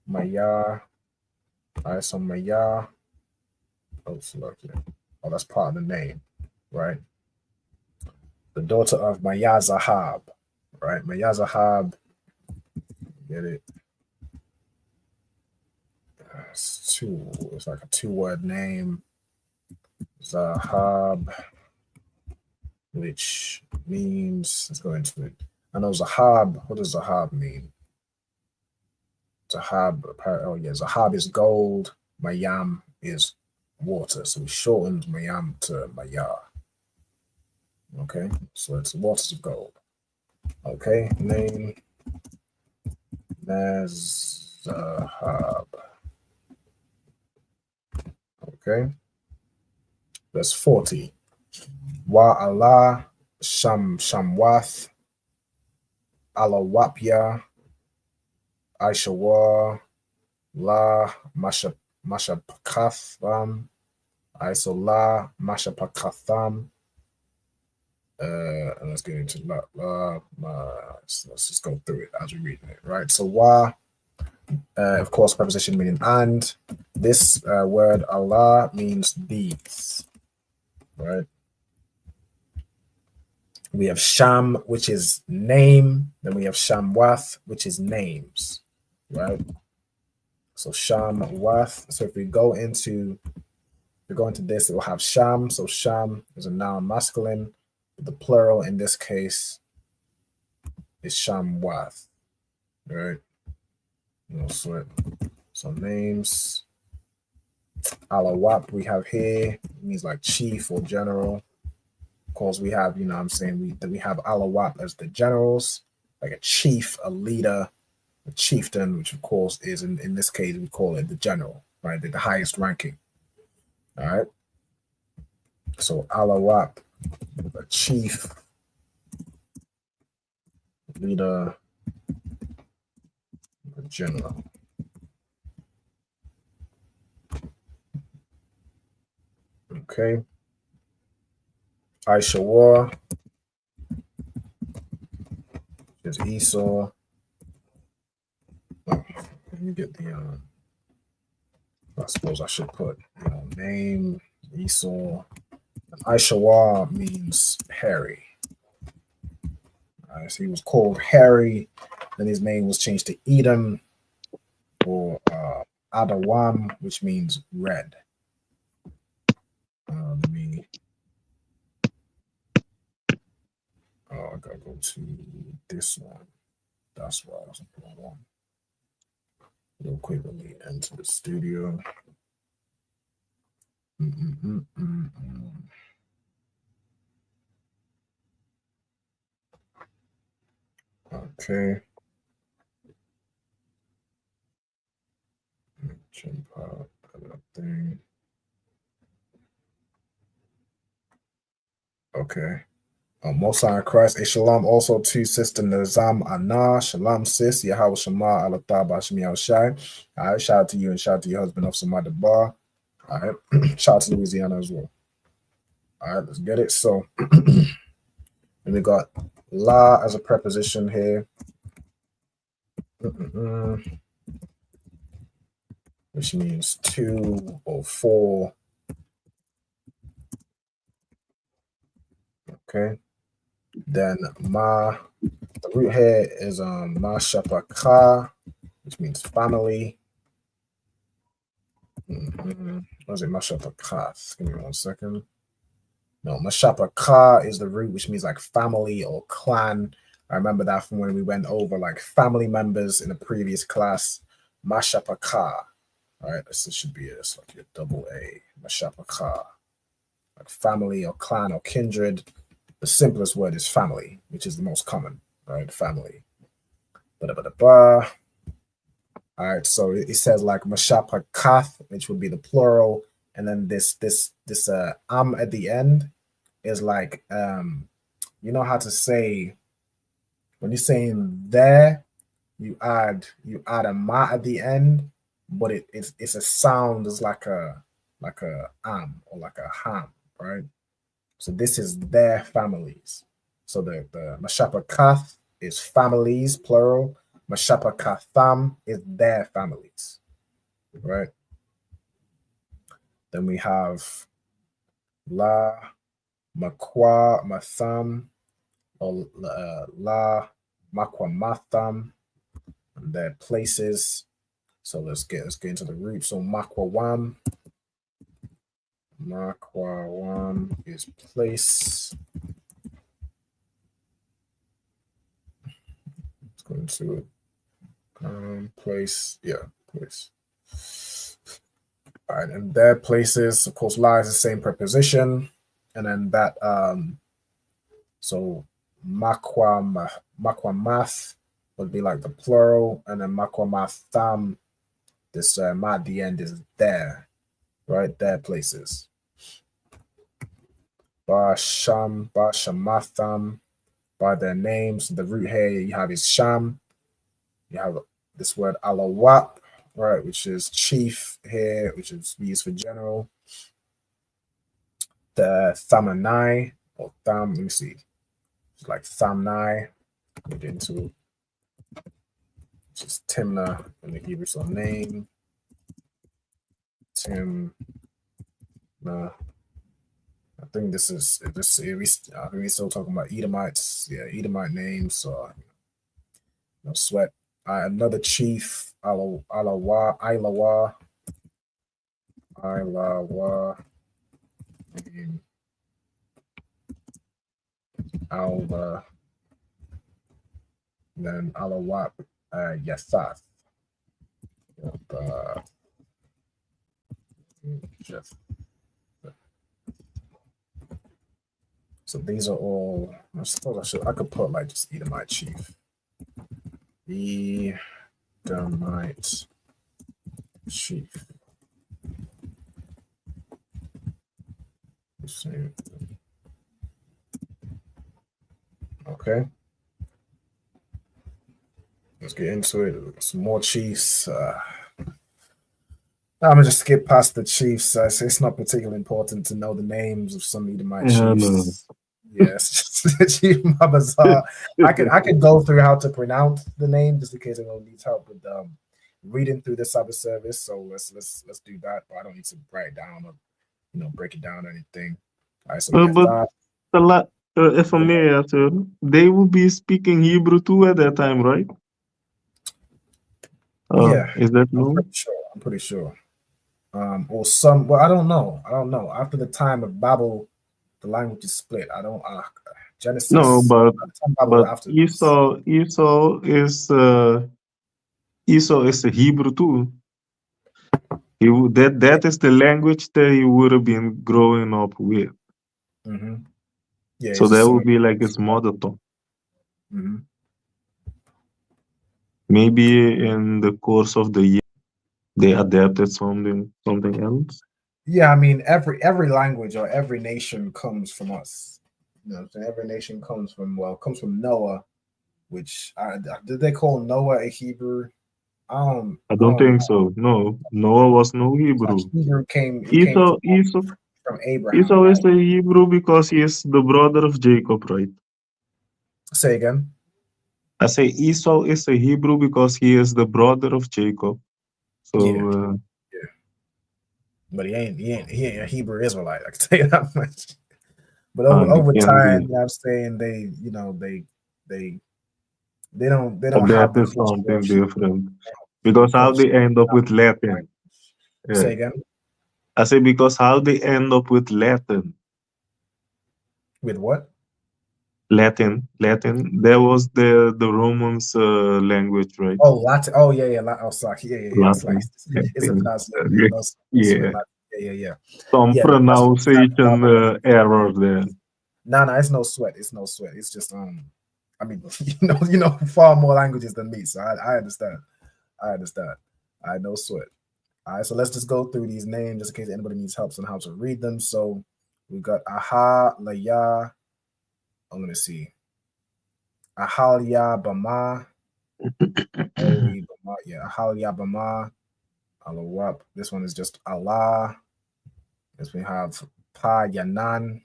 Maya. All right, so Maya. Oh, select it. Oh, that's part of the name, right? The daughter of Maya Zahab, right? Maya Zahab. Get it? It's like a 2-word name. Zahab, which means, let's go into it. I know Zahab. What does Zahab mean? Zahab, Zahab is gold. Mayam is water. So we shortened Mayam to Maya. Okay, so it's waters of gold. Okay, name Nazahab. Okay, verse 40. Wa Allah Shamwath Alawapya Aishawa La Mashapakatham Isola Mashapakatham. And let's get into let's just go through it as we read it, right? So wa, of course, preposition meaning and. This word Allah means these, right? We have Sham, which is name. Then we have Shamwath, which is names, right? So Shamwath. So if we go into this, it will have Sham. So Sham is a noun masculine. The plural in this case is Shamwath, right? So names. Alawap we have here means like chief or general. Of course, we have, we have Alawap as the generals, like a chief, a leader, a chieftain, which of course is in this case we call it the general, right? The highest ranking. All right. So Alawap, a chief, leader, a general. Okay. Aishawa is Esau. Let me get the I suppose I should put name Esau. Aishawa means hairy. So he was called Harry, then his name was changed to Edom, or Adawam, which means red. I gotta go to this one. That's why I was on one. Real quick, let me enter the studio. Okay. Jump out of that thing. Okay. Most High in Christ, a shalom also to Sister Nazam Anna. Shalom, sis. Yahweh Shema Alatah Bashmi Al Shai. All right, shout out to you and shout out to your husband of Samad Bar. All right, shout out to Louisiana as well. All right, let's get it. So, and we got la as a preposition here. Which means two or four. Okay. Then ma, the root here is ma shapaka, which means family. What is it? Ma shapaka. Give me 1 second. No, ma shapaka is the root, which means like family or clan. I remember that from when we went over like family members in a previous class. Ma shapaka. All right, this should be it's like a double A. Ma shapaka. Like family or clan or kindred. The simplest word is family, which is the most common, right? Family. All right, so it says like mashapakath, which would be the plural, and then this at the end is like you know how to say when you're saying there, you add a ma at the end, but it's a sound is like a am or like a ham, right? So this is their families. So the Mashapakath is families, plural. Mashapakatham is their families, right? Then we have La, Makwa, Matham, or La, Makwa, Matham, and their places. So let's get into the root. So Makwawam. Makwawam is place. Let's go into it. Place. All right, and their places, of course, lies the same preposition, and then that so makwamath would be like the plural, and then makwamatham, this ma at the end is there, right? Their places. Shamatham, by their names. The root here you have is sham. You have this word alawap, right, which is chief here, which is used for general. The thamanai or tham, let me see. It's like thamnai. Get into which is Timna in the Hebrew, so name. Timna. I think this is we still talking about Edomites. Yeah, Edomite names. So no sweat. Another chief, Ilawa. Alba, then Alawap, Yasath. So these are all. I suppose I could put like just Edomite chief. Edomite chief. Okay. Let's get into it. Some more chiefs. I'm gonna just skip past the chiefs. It's not particularly important to know the names of some Edomite chiefs. Yes, Chief Mabazar. I could go through how to pronounce the name just in case anyone needs help with reading through the Sabbath service. So let's do that. But I don't need to write it down or break it down or anything. All right. So but if I may, they will be speaking Hebrew too at that time, right? Yeah, is that no? I'm pretty sure. Or some. Well, I don't know. After the time of Babel, the language is split. I don't. Genesis. No, but Esau is a Hebrew too. That is the language that he would have been growing up with. Mm-hmm. Yeah. So that would be like his mother tongue. Mm-hmm. Maybe in the course of the year, they adapted something else. Yeah, I mean every language or every nation comes from us. So every nation comes from Noah, which did they call Noah a Hebrew? I don't think so. No, Noah was no Hebrew. Hebrew came from Abraham. Esau is a Hebrew because he is the brother of Jacob, right? Say again. I say Esau is a Hebrew because he is the brother of Jacob. So but he ain't a Hebrew Israelite. I can tell you that much. But over time, I'm saying they don't have that is something different. Because how they end up with Latin. Yeah. Say again. I say because how they end up with Latin. With what? Latin. That was the Romans' language, right? Oh, Latin. Oh, yeah. Oh, sorry. Yeah. It's like it's a pronunciation. Yeah. Some pronunciation error there. No, it's no sweat. It's just I mean, you know far more languages than me, so I understand. I no sweat. All right, so let's just go through these names just in case anybody needs help on how to read them. So we got Aha, Laya. I'm gonna see. Ahalia Bama. Yeah, Ahalia Bama. Alawap. This one is just Allah. This we have Pa Yanan.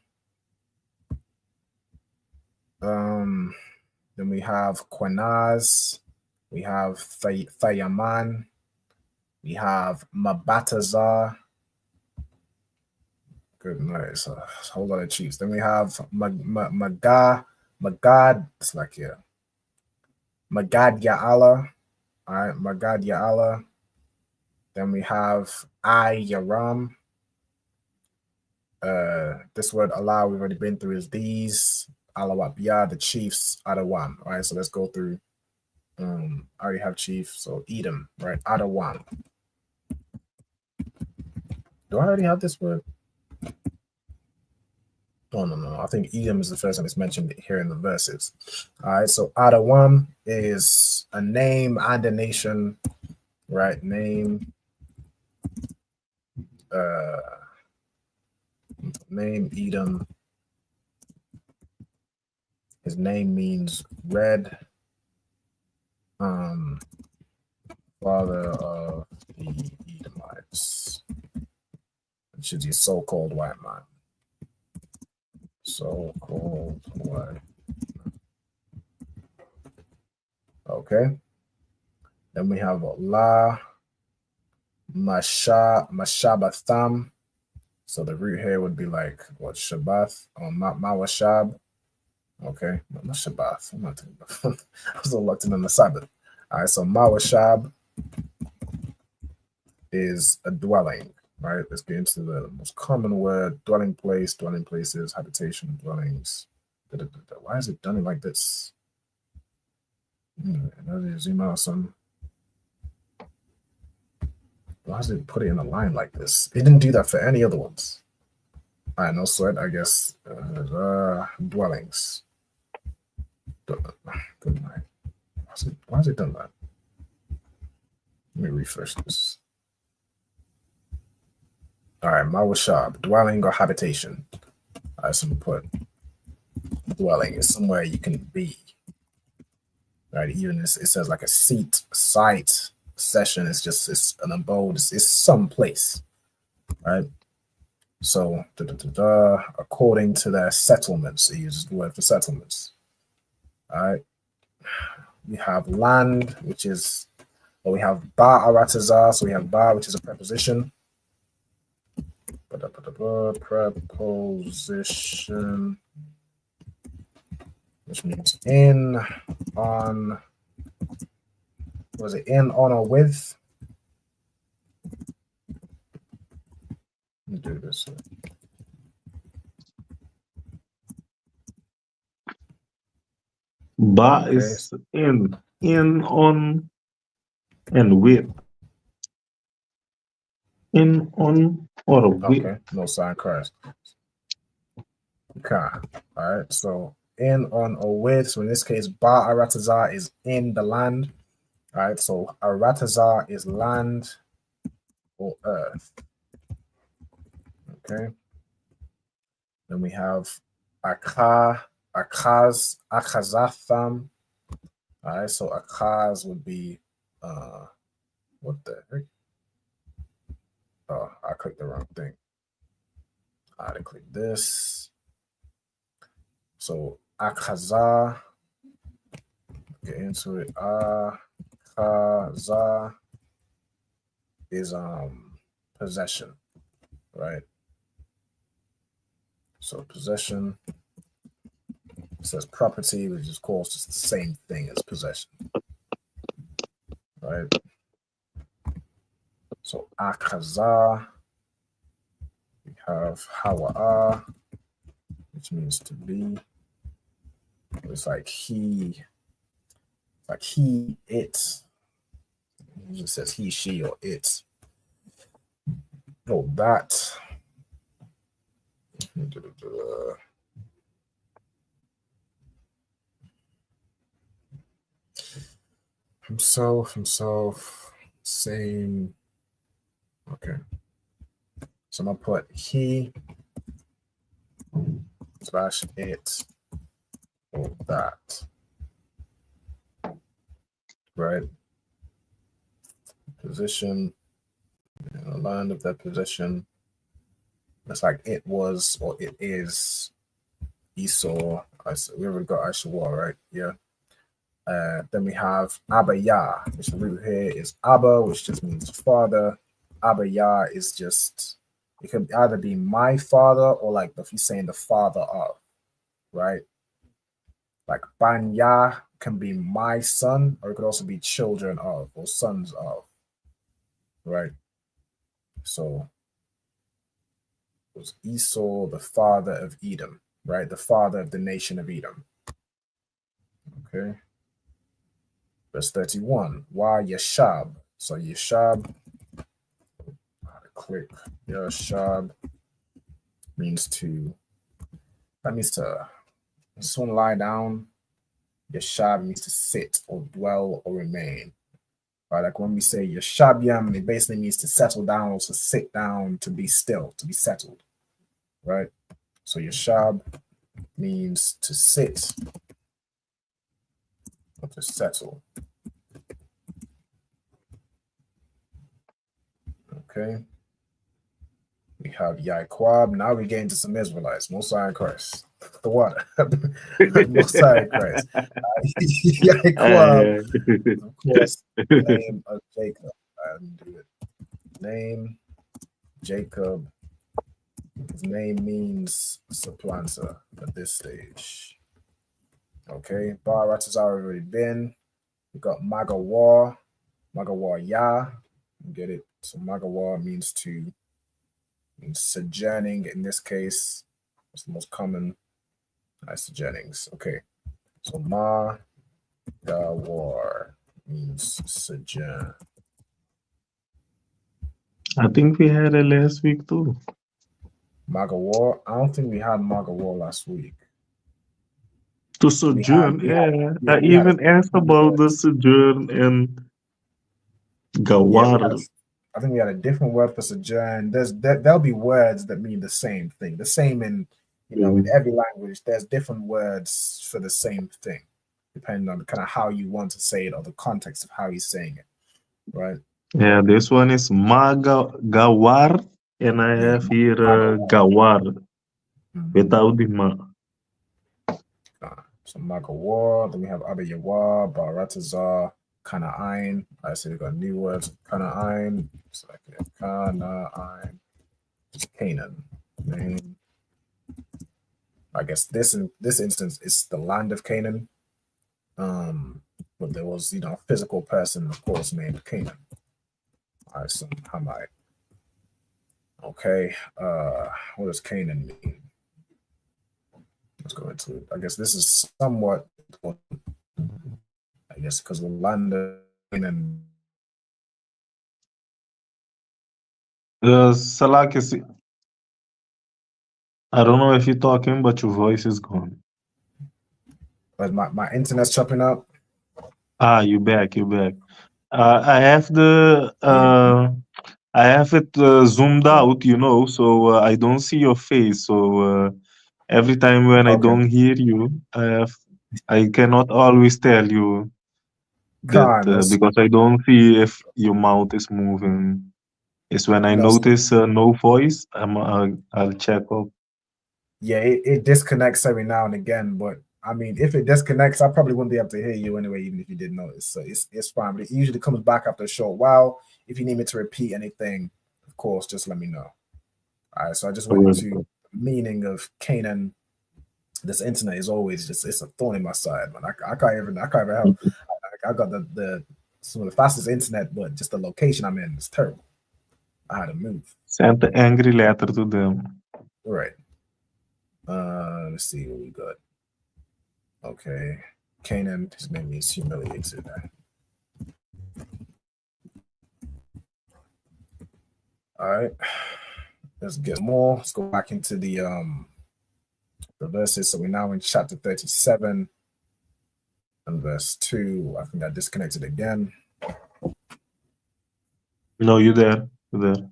Then we have Quanaz. We have Thayaman. We have Mabatazar. Good, nice. A whole lot of chiefs. Then we have Magad. It's like here. Magad Ya'ala. All right, Magad Ya'ala. Then we have Yaram. This word Allah we've already been through is these. Alawabiyah, the chiefs, Adawam. All right, so let's go through I already have chief, so Edom, right? Adawan. Do I already have this word? Oh, no. I think Edom is the first time it's mentioned here in the verses. All right, so Adawam is a name and a nation, right? Name, name Edom. His name means red. Father of the Edomites, which is your so-called white man. So-called white. Okay. Then we have La Mashabatham. So the root here would be like what, Shabbath or Mawashab. Okay, not Shabbath. I'm not talking about. I was locked in the Sabbath. All right, so Mawashab is a dwelling, right? Let's get into the most common word: dwelling place, dwelling places, habitation, dwellings. Why is it done like this? Zoom out some. Why does it put it in a line like this? It didn't do that for any other ones. All right, no sweat, I guess. Dwellings. Good night. Why has it done that? Let me refresh this. All right, Mawashab, dwelling or habitation. All right, so we put dwelling is somewhere you can be. Right, even it says like a seat, a site, a session. It's an abode. It's some place, right? So, according to their settlements, it uses the word for settlements. All right, we have land, which is, well, we have ba aratazah, so we have ba, which is a preposition. Preposition, which means in, on, was it in, on, or with? Let me do this. Ba is in, on, and with. In, on, or with. Okay, no sign Christ. Okay, all right, so in, on, or with. So in this case, ba aratazah is in the land. All right, so aratazah is land or earth. Okay. Then we have akazatham. All right, so akaz would be what the heck? Oh, I clicked the wrong thing. I had to click this. So akaza. Get into it. Akaza is possession, right? So possession, it says property, which is of course just the same thing as possession, right? So akaza, we have hawa'a, which means to be. It's like he, it. It just says he, she, or it. Oh, that. Himself, same. Okay. So I'm gonna put he / it or that. Right. Position. In the line of that position. It's like it was or it is Esau. We already got I.S.U.P.K, right? Yeah. Then we have Abba Yah, which the root here is Abba, which just means father. Abba Yah is just, it could either be my father or like if you're saying the father of, right? Like Ban Yah can be my son, or it could also be children of or sons of, right? So it was Esau, the father of Edom, right? The father of the nation of Edom. Okay. Verse 31, YAHNNA. So YAHNNA, click YAHNNA means to, soon lie down. YAHNNA means to sit or dwell or remain. Right, like when we say Yashabyam, it basically means to settle down or to sit down, to be still, to be settled. Right? So Yashab means to sit or to settle. Okay. We have Yaquab. Now we get into some Israelites. Mosiah and Christ. The water. Mosiah and Christ. Yaquab, of course, name of Jacob. I didn't do it. Name Jacob. His name means supplanter at this stage. Okay. Barat has already been. We got Magawar. Magawar Yah. Get it? So Magawar means to sojourning. In this case, it's the most common sojournings. Okay, so Magawar means sojourn. I think we had it last week too. Magawar? I don't think we had Magawar last week. To sojourn, I even asked about the sojourn and Gawar. I think we had a different word for sojourn. There'll be words that mean the same thing. The same in in every language. There's different words for the same thing, depending on kind of how you want to say it or the context of how you're saying it, right? Yeah, this one is Gawar, and I have here Gawar without the ma. So Magawar. Then we have Abiyawa, Baratazar, Kana'ain. I see we got new words. Kana'ain. So Kana'ain. Canaan. Name. I guess this instance is the land of Canaan. But there was a physical person, of course, named Canaan. All right, so Hamite. Okay. What does Canaan mean? Let's go into it. I guess this is somewhat, because the land of Canaan. Salakis, I don't know if you're talking, but your voice is gone. But my internet's chopping up. You back. I have it zoomed out, so I don't see your face. So every time when I don't hear you, I cannot always tell you that because I don't see if your mouth is moving. It's when I notice no voice, I'll check up. Yeah, it disconnects every now and again, but I mean, if it disconnects, I probably wouldn't be able to hear you anyway, even if you did notice. So it's fine, but it usually comes back after a short while. If you need me to repeat anything, of course, just let me know. All right, so I just went into the meaning of Canaan. This internet is always it's a thorn in my side, man. I can't even help. I got some of the fastest internet, but just the location I'm in is terrible. I had to move. Send the angry letter to them. Right. Let's see what we got. Okay. Canaan, his name means humiliated. All right. Let's get more. Let's go back into the verses. So we're now in chapter 37 and verse 2. I think I disconnected again. No, you're there. You're there.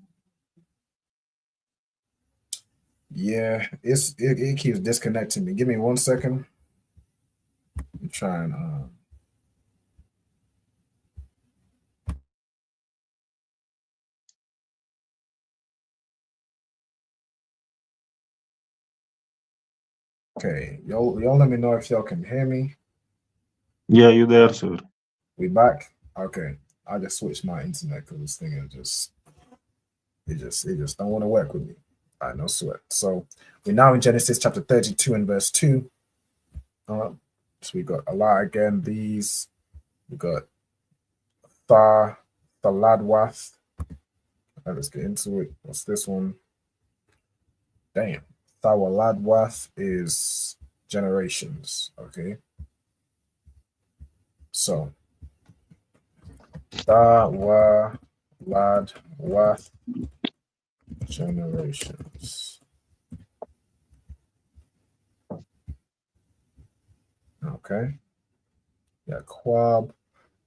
Yeah, it keeps disconnecting me. Give me 1 second. I'm trying. Okay, y'all let me know if y'all can hear me. Yeah, you're there, sir. We back? Okay. I just switched my internet because this thing is it just don't want to work with me. All right, no sweat. So we're now in Genesis chapter 32 and verse 2. So we got Allah again. These we got Thaladwath. Let's get into it. What's this one? Damn. Thawaladwath is generations. Okay. So Da, Wa, Lad, Wath, generations. Okay. Yeah, Quab,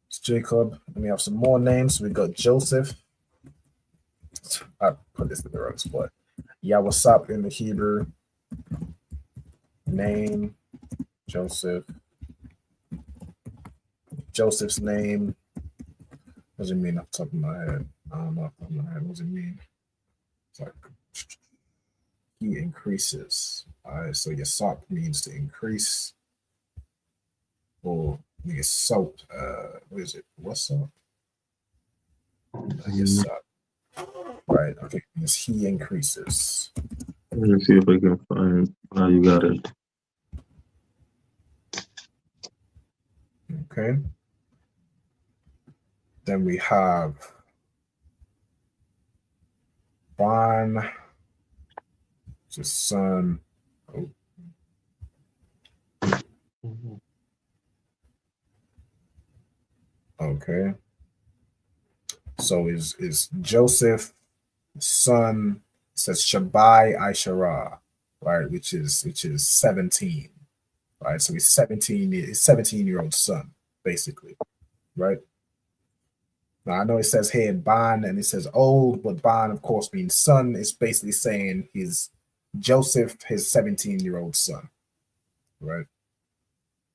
it's Jacob. And we have some more names. We got Joseph. I put this in the wrong spot. Yahweh in the Hebrew. Name, Joseph. Joseph's name. What does it mean off the top of my head? I don't know off the top of my head. What does it mean? It's like he increases. All right, so Yasap means to increase. Or Yasap, what is it? What's up? Yasap. Right, okay, means he increases. Let me see if I can find how you got it. Okay. Then we have Ban, his son. Oh. Okay. So is Joseph son, it says Shabai Aishara, right, which is 17. Right. So he's 17-year-old son, basically. Right. Now I know it says here Ban and it says old, but Ban of course means son. It's basically saying he's Joseph, his 17-year-old son. Right.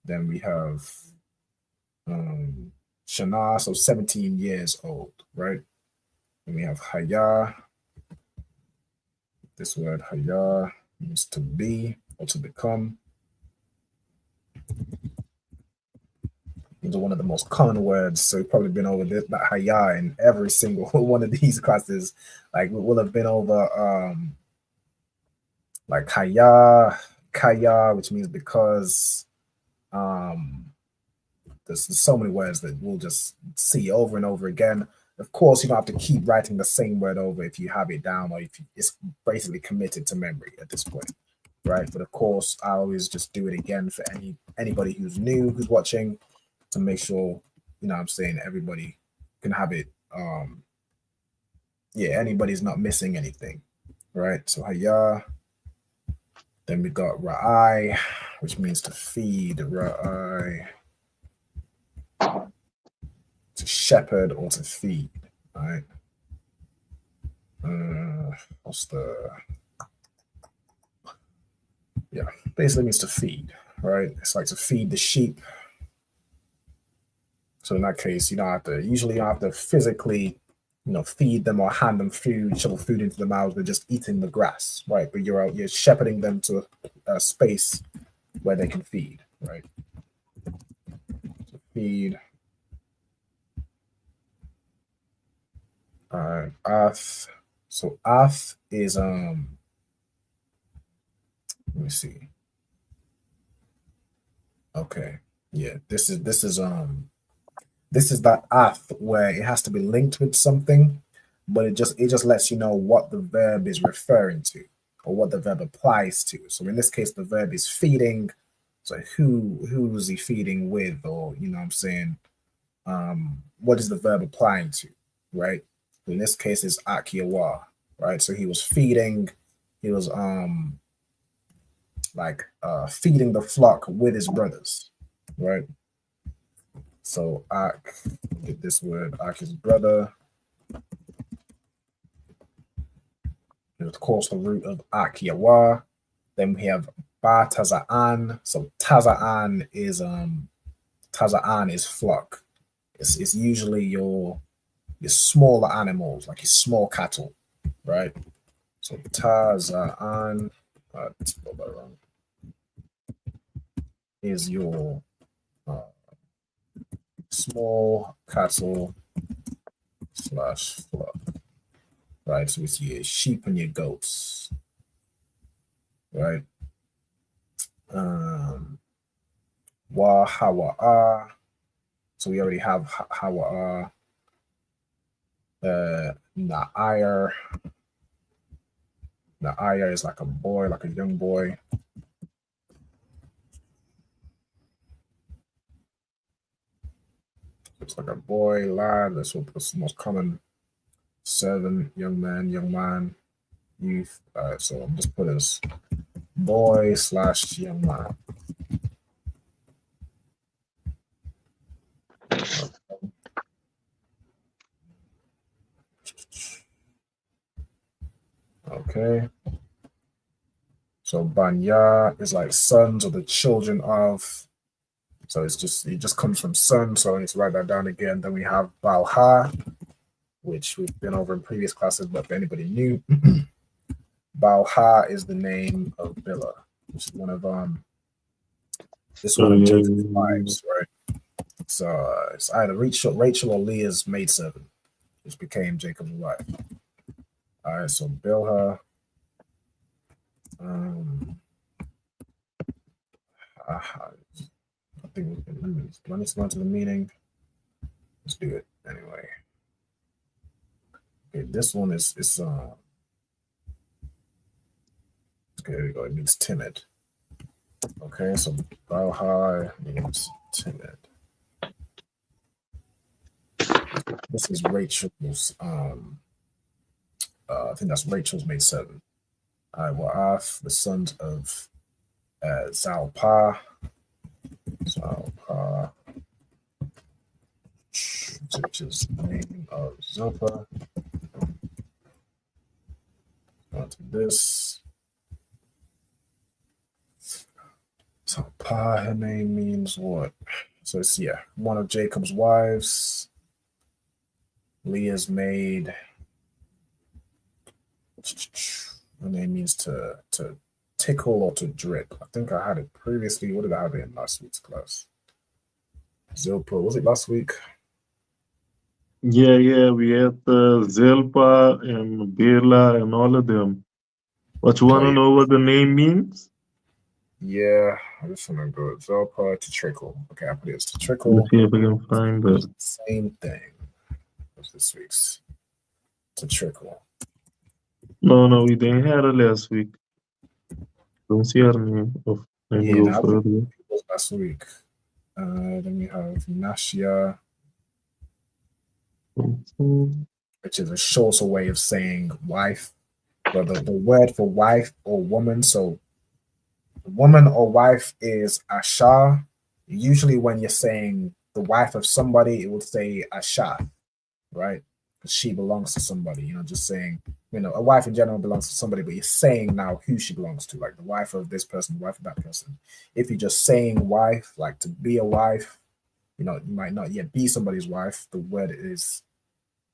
Then we have Shana, so 17 years old, right? And we have Haya. This word Haya means to be or to become. These are one of the most common words, so we've probably been over this, that Haya in every single one of these classes. Like we will have been over like Haya, Kaya, which means because. There's so many words that we'll just see over and over again. Of course, you don't have to keep writing the same word over if you have it down or if it's basically committed to memory at this point, right? But of course, I always just do it again for anybody who's new, who's watching, to make sure, you know what I'm saying, everybody can have it. Yeah, anybody's not missing anything, right? So Haya. Then we got Ra'ai, which means to feed. Ra'ai. To shepherd or to feed, right? What's the? Yeah, basically means to feed, right? It's like to feed the sheep. So in that case, usually you don't have to physically, feed them or hand them food, shovel food into the mouths. They're just eating the grass, right? But you're shepherding them to a space where they can feed, right? To feed. All right, Ath. So Ath is let me see. Okay, yeah, this is that Ath where it has to be linked with something, but it just lets you know what the verb is referring to or what the verb applies to. So in this case, the verb is feeding. So who is he feeding with, or what I'm saying? What is the verb applying to, right? In this case, it's Akiyawa, right? So he was feeding, he was feeding the flock with his brothers, right? So Ak, get this word, Ak, his brother. And of course, the root of Akiyawa. Then we have Ba Taza'an. So Taza'an is flock. It's usually your smaller animals, like your small cattle, right? So Taza'an, is your small cattle / flock, right? So it's your sheep and your goats, right? Wa Hawa'a. So we already have Hawa'a. Na'ayar. Na'ayar is like a boy, like a young boy. It's like a boy, lad. That's what the most common. Servant, young man, youth. So I'm just put as boy / young man. Okay. So Banya is like sons or the children of. So it just comes from son. So I need to write that down again. Then we have Balha, which we've been over in previous classes, but if anybody new, Balha is the name of Bilhah, which is one of this one of Jacob's wives, right? So it's either Rachel or Leah's maidservant, which became Jacob's wife. All right, so Bilhah. I think do I need to go into the meaning? Let's do it anyway. Okay, this one is okay, there we go. It means timid. Okay, so Balha means timid. This is Rachel's. I think that's Rachel's maidservant. Wa'af, the sons of Zalpa, which is the name of Zilpah. On to this. Zalpa, her name means what? So it's one of Jacob's wives. Leah's maid. Her name means to tickle or to drip. I think I had it previously. What did I have it in last week's class? Zilpah, was it last week? Yeah, we had Zilpah and Bela and all of them. But you want to know what the name means? Yeah, I just want to go Zilpah to trickle. Okay, I put it as to trickle. Let's see if I can find it. Same thing as this week's to trickle. No, we didn't have it last week. Don't see her name. Let me go further. It was last week. Then we have Nashia, which is a shorter way of saying wife. But the word for wife or woman, so woman or wife is Asha. Usually when you're saying the wife of somebody, it would say Asha, right? Because she belongs to somebody, just saying, a wife in general belongs to somebody, but you're saying now who she belongs to, like the wife of this person, the wife of that person. If you're just saying wife, like to be a wife, you might not yet be somebody's wife. The word is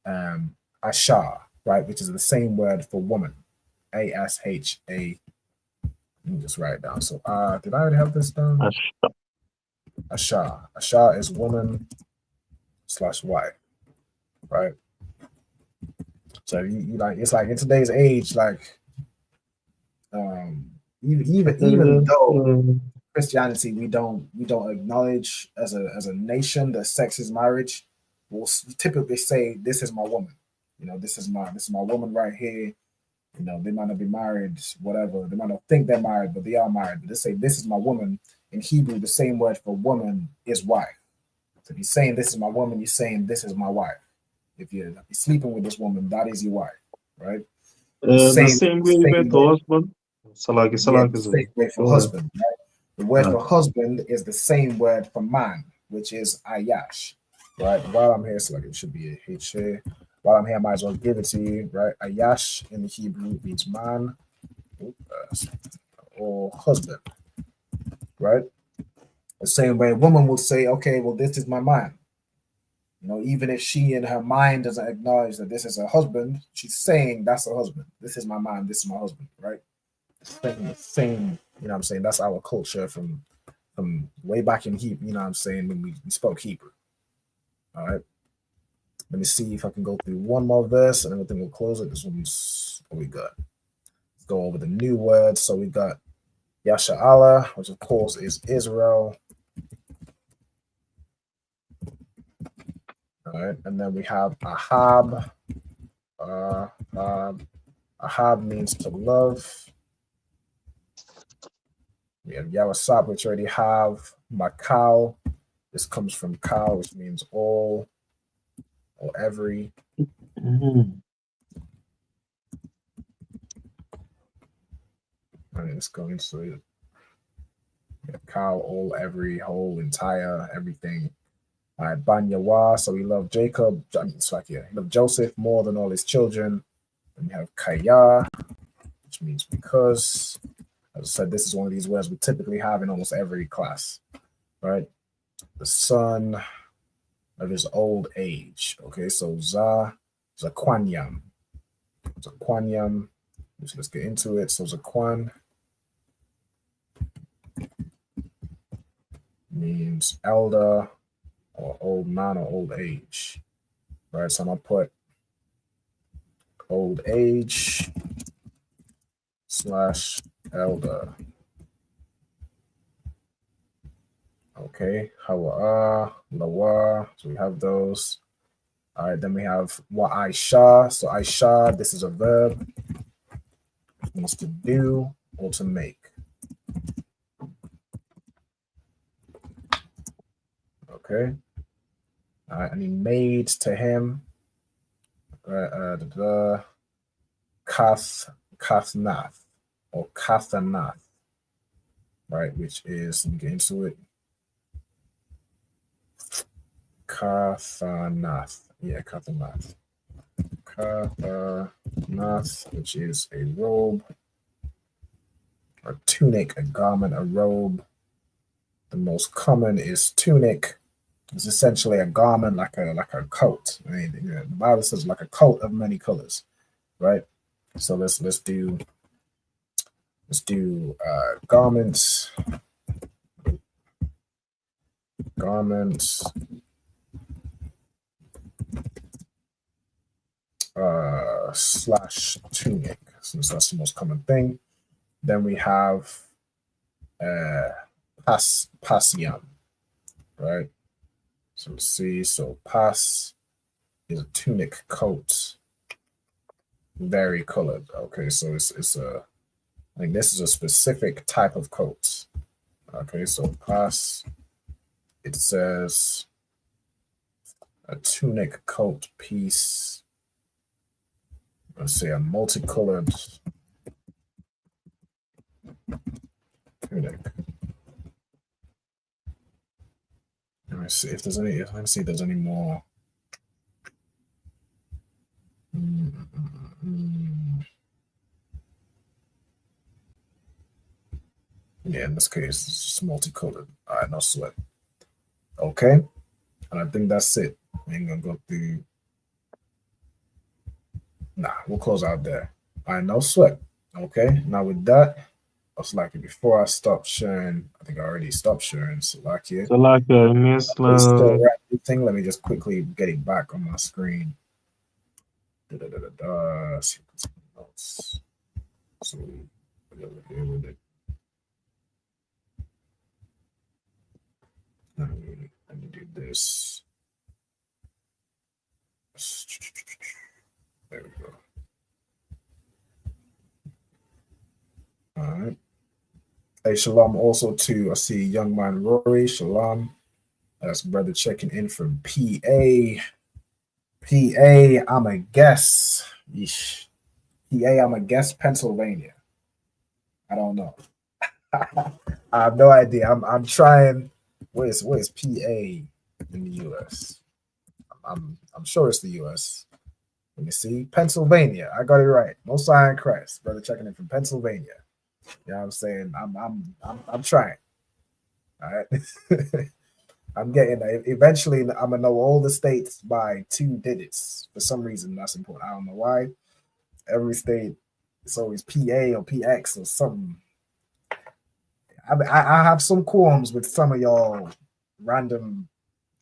Asha, right? Which is the same word for woman, Asha. Let me just write it down. So did I already have this down? Asha. Asha is woman / wife, right? So you like, it's like in today's age, like even though Christianity we don't acknowledge as a nation that sex is marriage, we'll typically say this is my woman. This is my woman right here. They might not be married, whatever. They might not think they're married, but they are married. But they say this is my woman. In Hebrew, the same word for woman is wife. So if you're saying this is my woman, you're saying this is my wife. If you're sleeping with this woman, that is your wife, right? The same way with husband. Same way for husband, right? The word for husband is the same word for man, which is ayash, right? While I'm here, it should be a H here. While I'm here, I might as well give it to you, right? Ayash in the Hebrew means man or husband, right? The same way a woman will say, okay, well, this is my man. Even if she in her mind doesn't acknowledge that this is her husband, she's saying that's her husband. This is my man. This is my husband, right? The same, what I'm saying? That's our culture from way back in Hebrew, what I'm saying, when we spoke Hebrew. All right. Let me see if I can go through one more verse and everything will close it. This one's what we got. Let's go over the new words. So we got Yasha'Allah, which of course is Israel. All right, and then we have Ahab. Ahab means to love. We have Yahweh, which already have. Makal This comes from Ka, which means all or every. And let's go into it. Cow, all, every, whole, entire, everything. All right, Banyawa, so we love Jacob. It's like, yeah, we love Joseph more than all his children. Then we have Kaya, which means because. As I said, this is one of these words we typically have in almost every class, right? The son of his old age. Okay, so Zaquanyam. Zaquanyam. Let's get into it. So Zaquan means elder or old man or old age. Right, so I'm gonna put old age / elder. Okay, Hawa, Lawa, so we have those. All right, then we have Wa'aisha. So Aisha, this is a verb. It means to do or to make. Okay. All right, and he made to him Kathnath or Kathanath, right, which is, let me get into it. Kathanath. Yeah, Kathanath. Kathanath, which is a robe, a tunic, a garment, a robe. The most common is tunic. It's essentially a garment like a coat. I mean, you know, the Bible says like a coat of many colors, right? So let's do garments. / tunic, since that's the most common thing. Then we have pasiam, right? So let's see. So pas is a tunic coat, very colored. Okay, so it's a, I think this is a specific type of coat. Okay, so pas, it says a tunic coat piece. Let's say a multicolored tunic. Let me see if there's any. Let me see if there's any more. Yeah, in this case, it's just multicolored. All right, no sweat. Okay, and I think that's it. I ain't gonna go through. Nah, we'll close out there. All right, no sweat. Okay, now with that, I was like, before I stop sharing, I think I already stopped sharing. Salakia. Salakia, I miss Thing. Let me just quickly get it back on my screen. Notes. So here with it. Let me do this. There we go. All right. Hey, shalom also to, I see young man Rory. Shalom. That's brother checking in from PA. I'm a guess. Yeesh. PA, I'm a guess Pennsylvania. I don't know. I have no idea. I'm trying. Where's PA in the US? I'm sure it's the US. Let me see. Pennsylvania. I got it right. Most High in Christ. Brother checking in from Pennsylvania. You know what I'm saying? I'm trying. All right. I'm getting eventually I'm gonna know all the states by 2 digits. For some reason, that's important. I don't know why. Every state, it's always PA or PX or something. I have some qualms with some of y'all random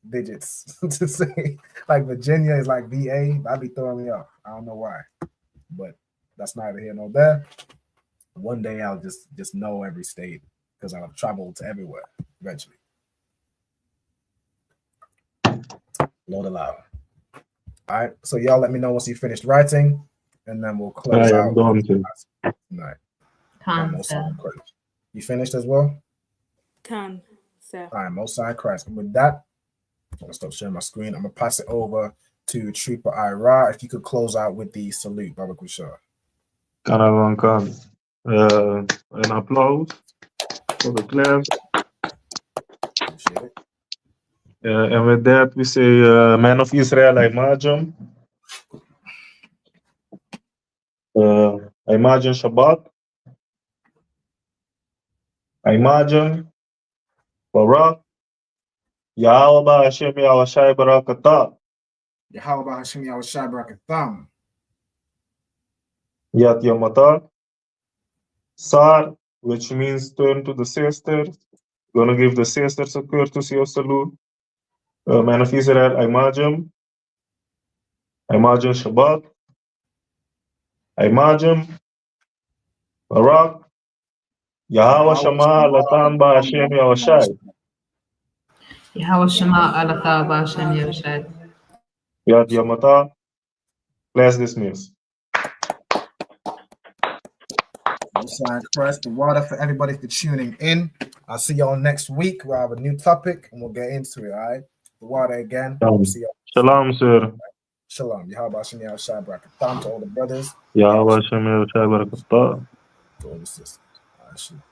digits to say. Like Virginia is like VA. That'd be throwing me off. I don't know why, but that's neither here nor there. One day I'll just know every state because I'll travel to everywhere eventually. Lord allow. All right, so y'all let me know once you finished writing, and then we'll close out. I'm going to. Tonight. You finished as well? Can. Sir. All right, Most High Christ. And with that, I'm going to stop sharing my screen. I'm going to pass it over to Trooper Ira. If you could close out with the salute, Baba Kushar. Kanawankan. Een applaus voor de class. And with that, we say, man of Israel, I imagine. I imagine Shabbat. I imagine Barak. Yahweh Hashem Yahushai Barakatah. Yahweh Hashem Yahushai Barakatam. Yat Yamata. Sar, which means turn to the sisters. Gonna give the sisters a courtesy of salute. Man of Israel, I imagine Shabbat. I imagine Barak. Yahweh Shema Latam Ba Hashem Yahushai. Yahweh Shema Alatha B'Hashem Yahushai. Yat Yamata. Class dismissed. Most High Christ, the water for everybody for tuning in. I'll see y'all next week. We'll have a new topic and we'll get into it, all right? The water again. See y'all. Shalom, sir. Shalom. Yahweh Hashem Yahushai Barakatam to all the brothers. Yahweh Hashem Yahushai Barakatah. To all the sisters. All right, shalom.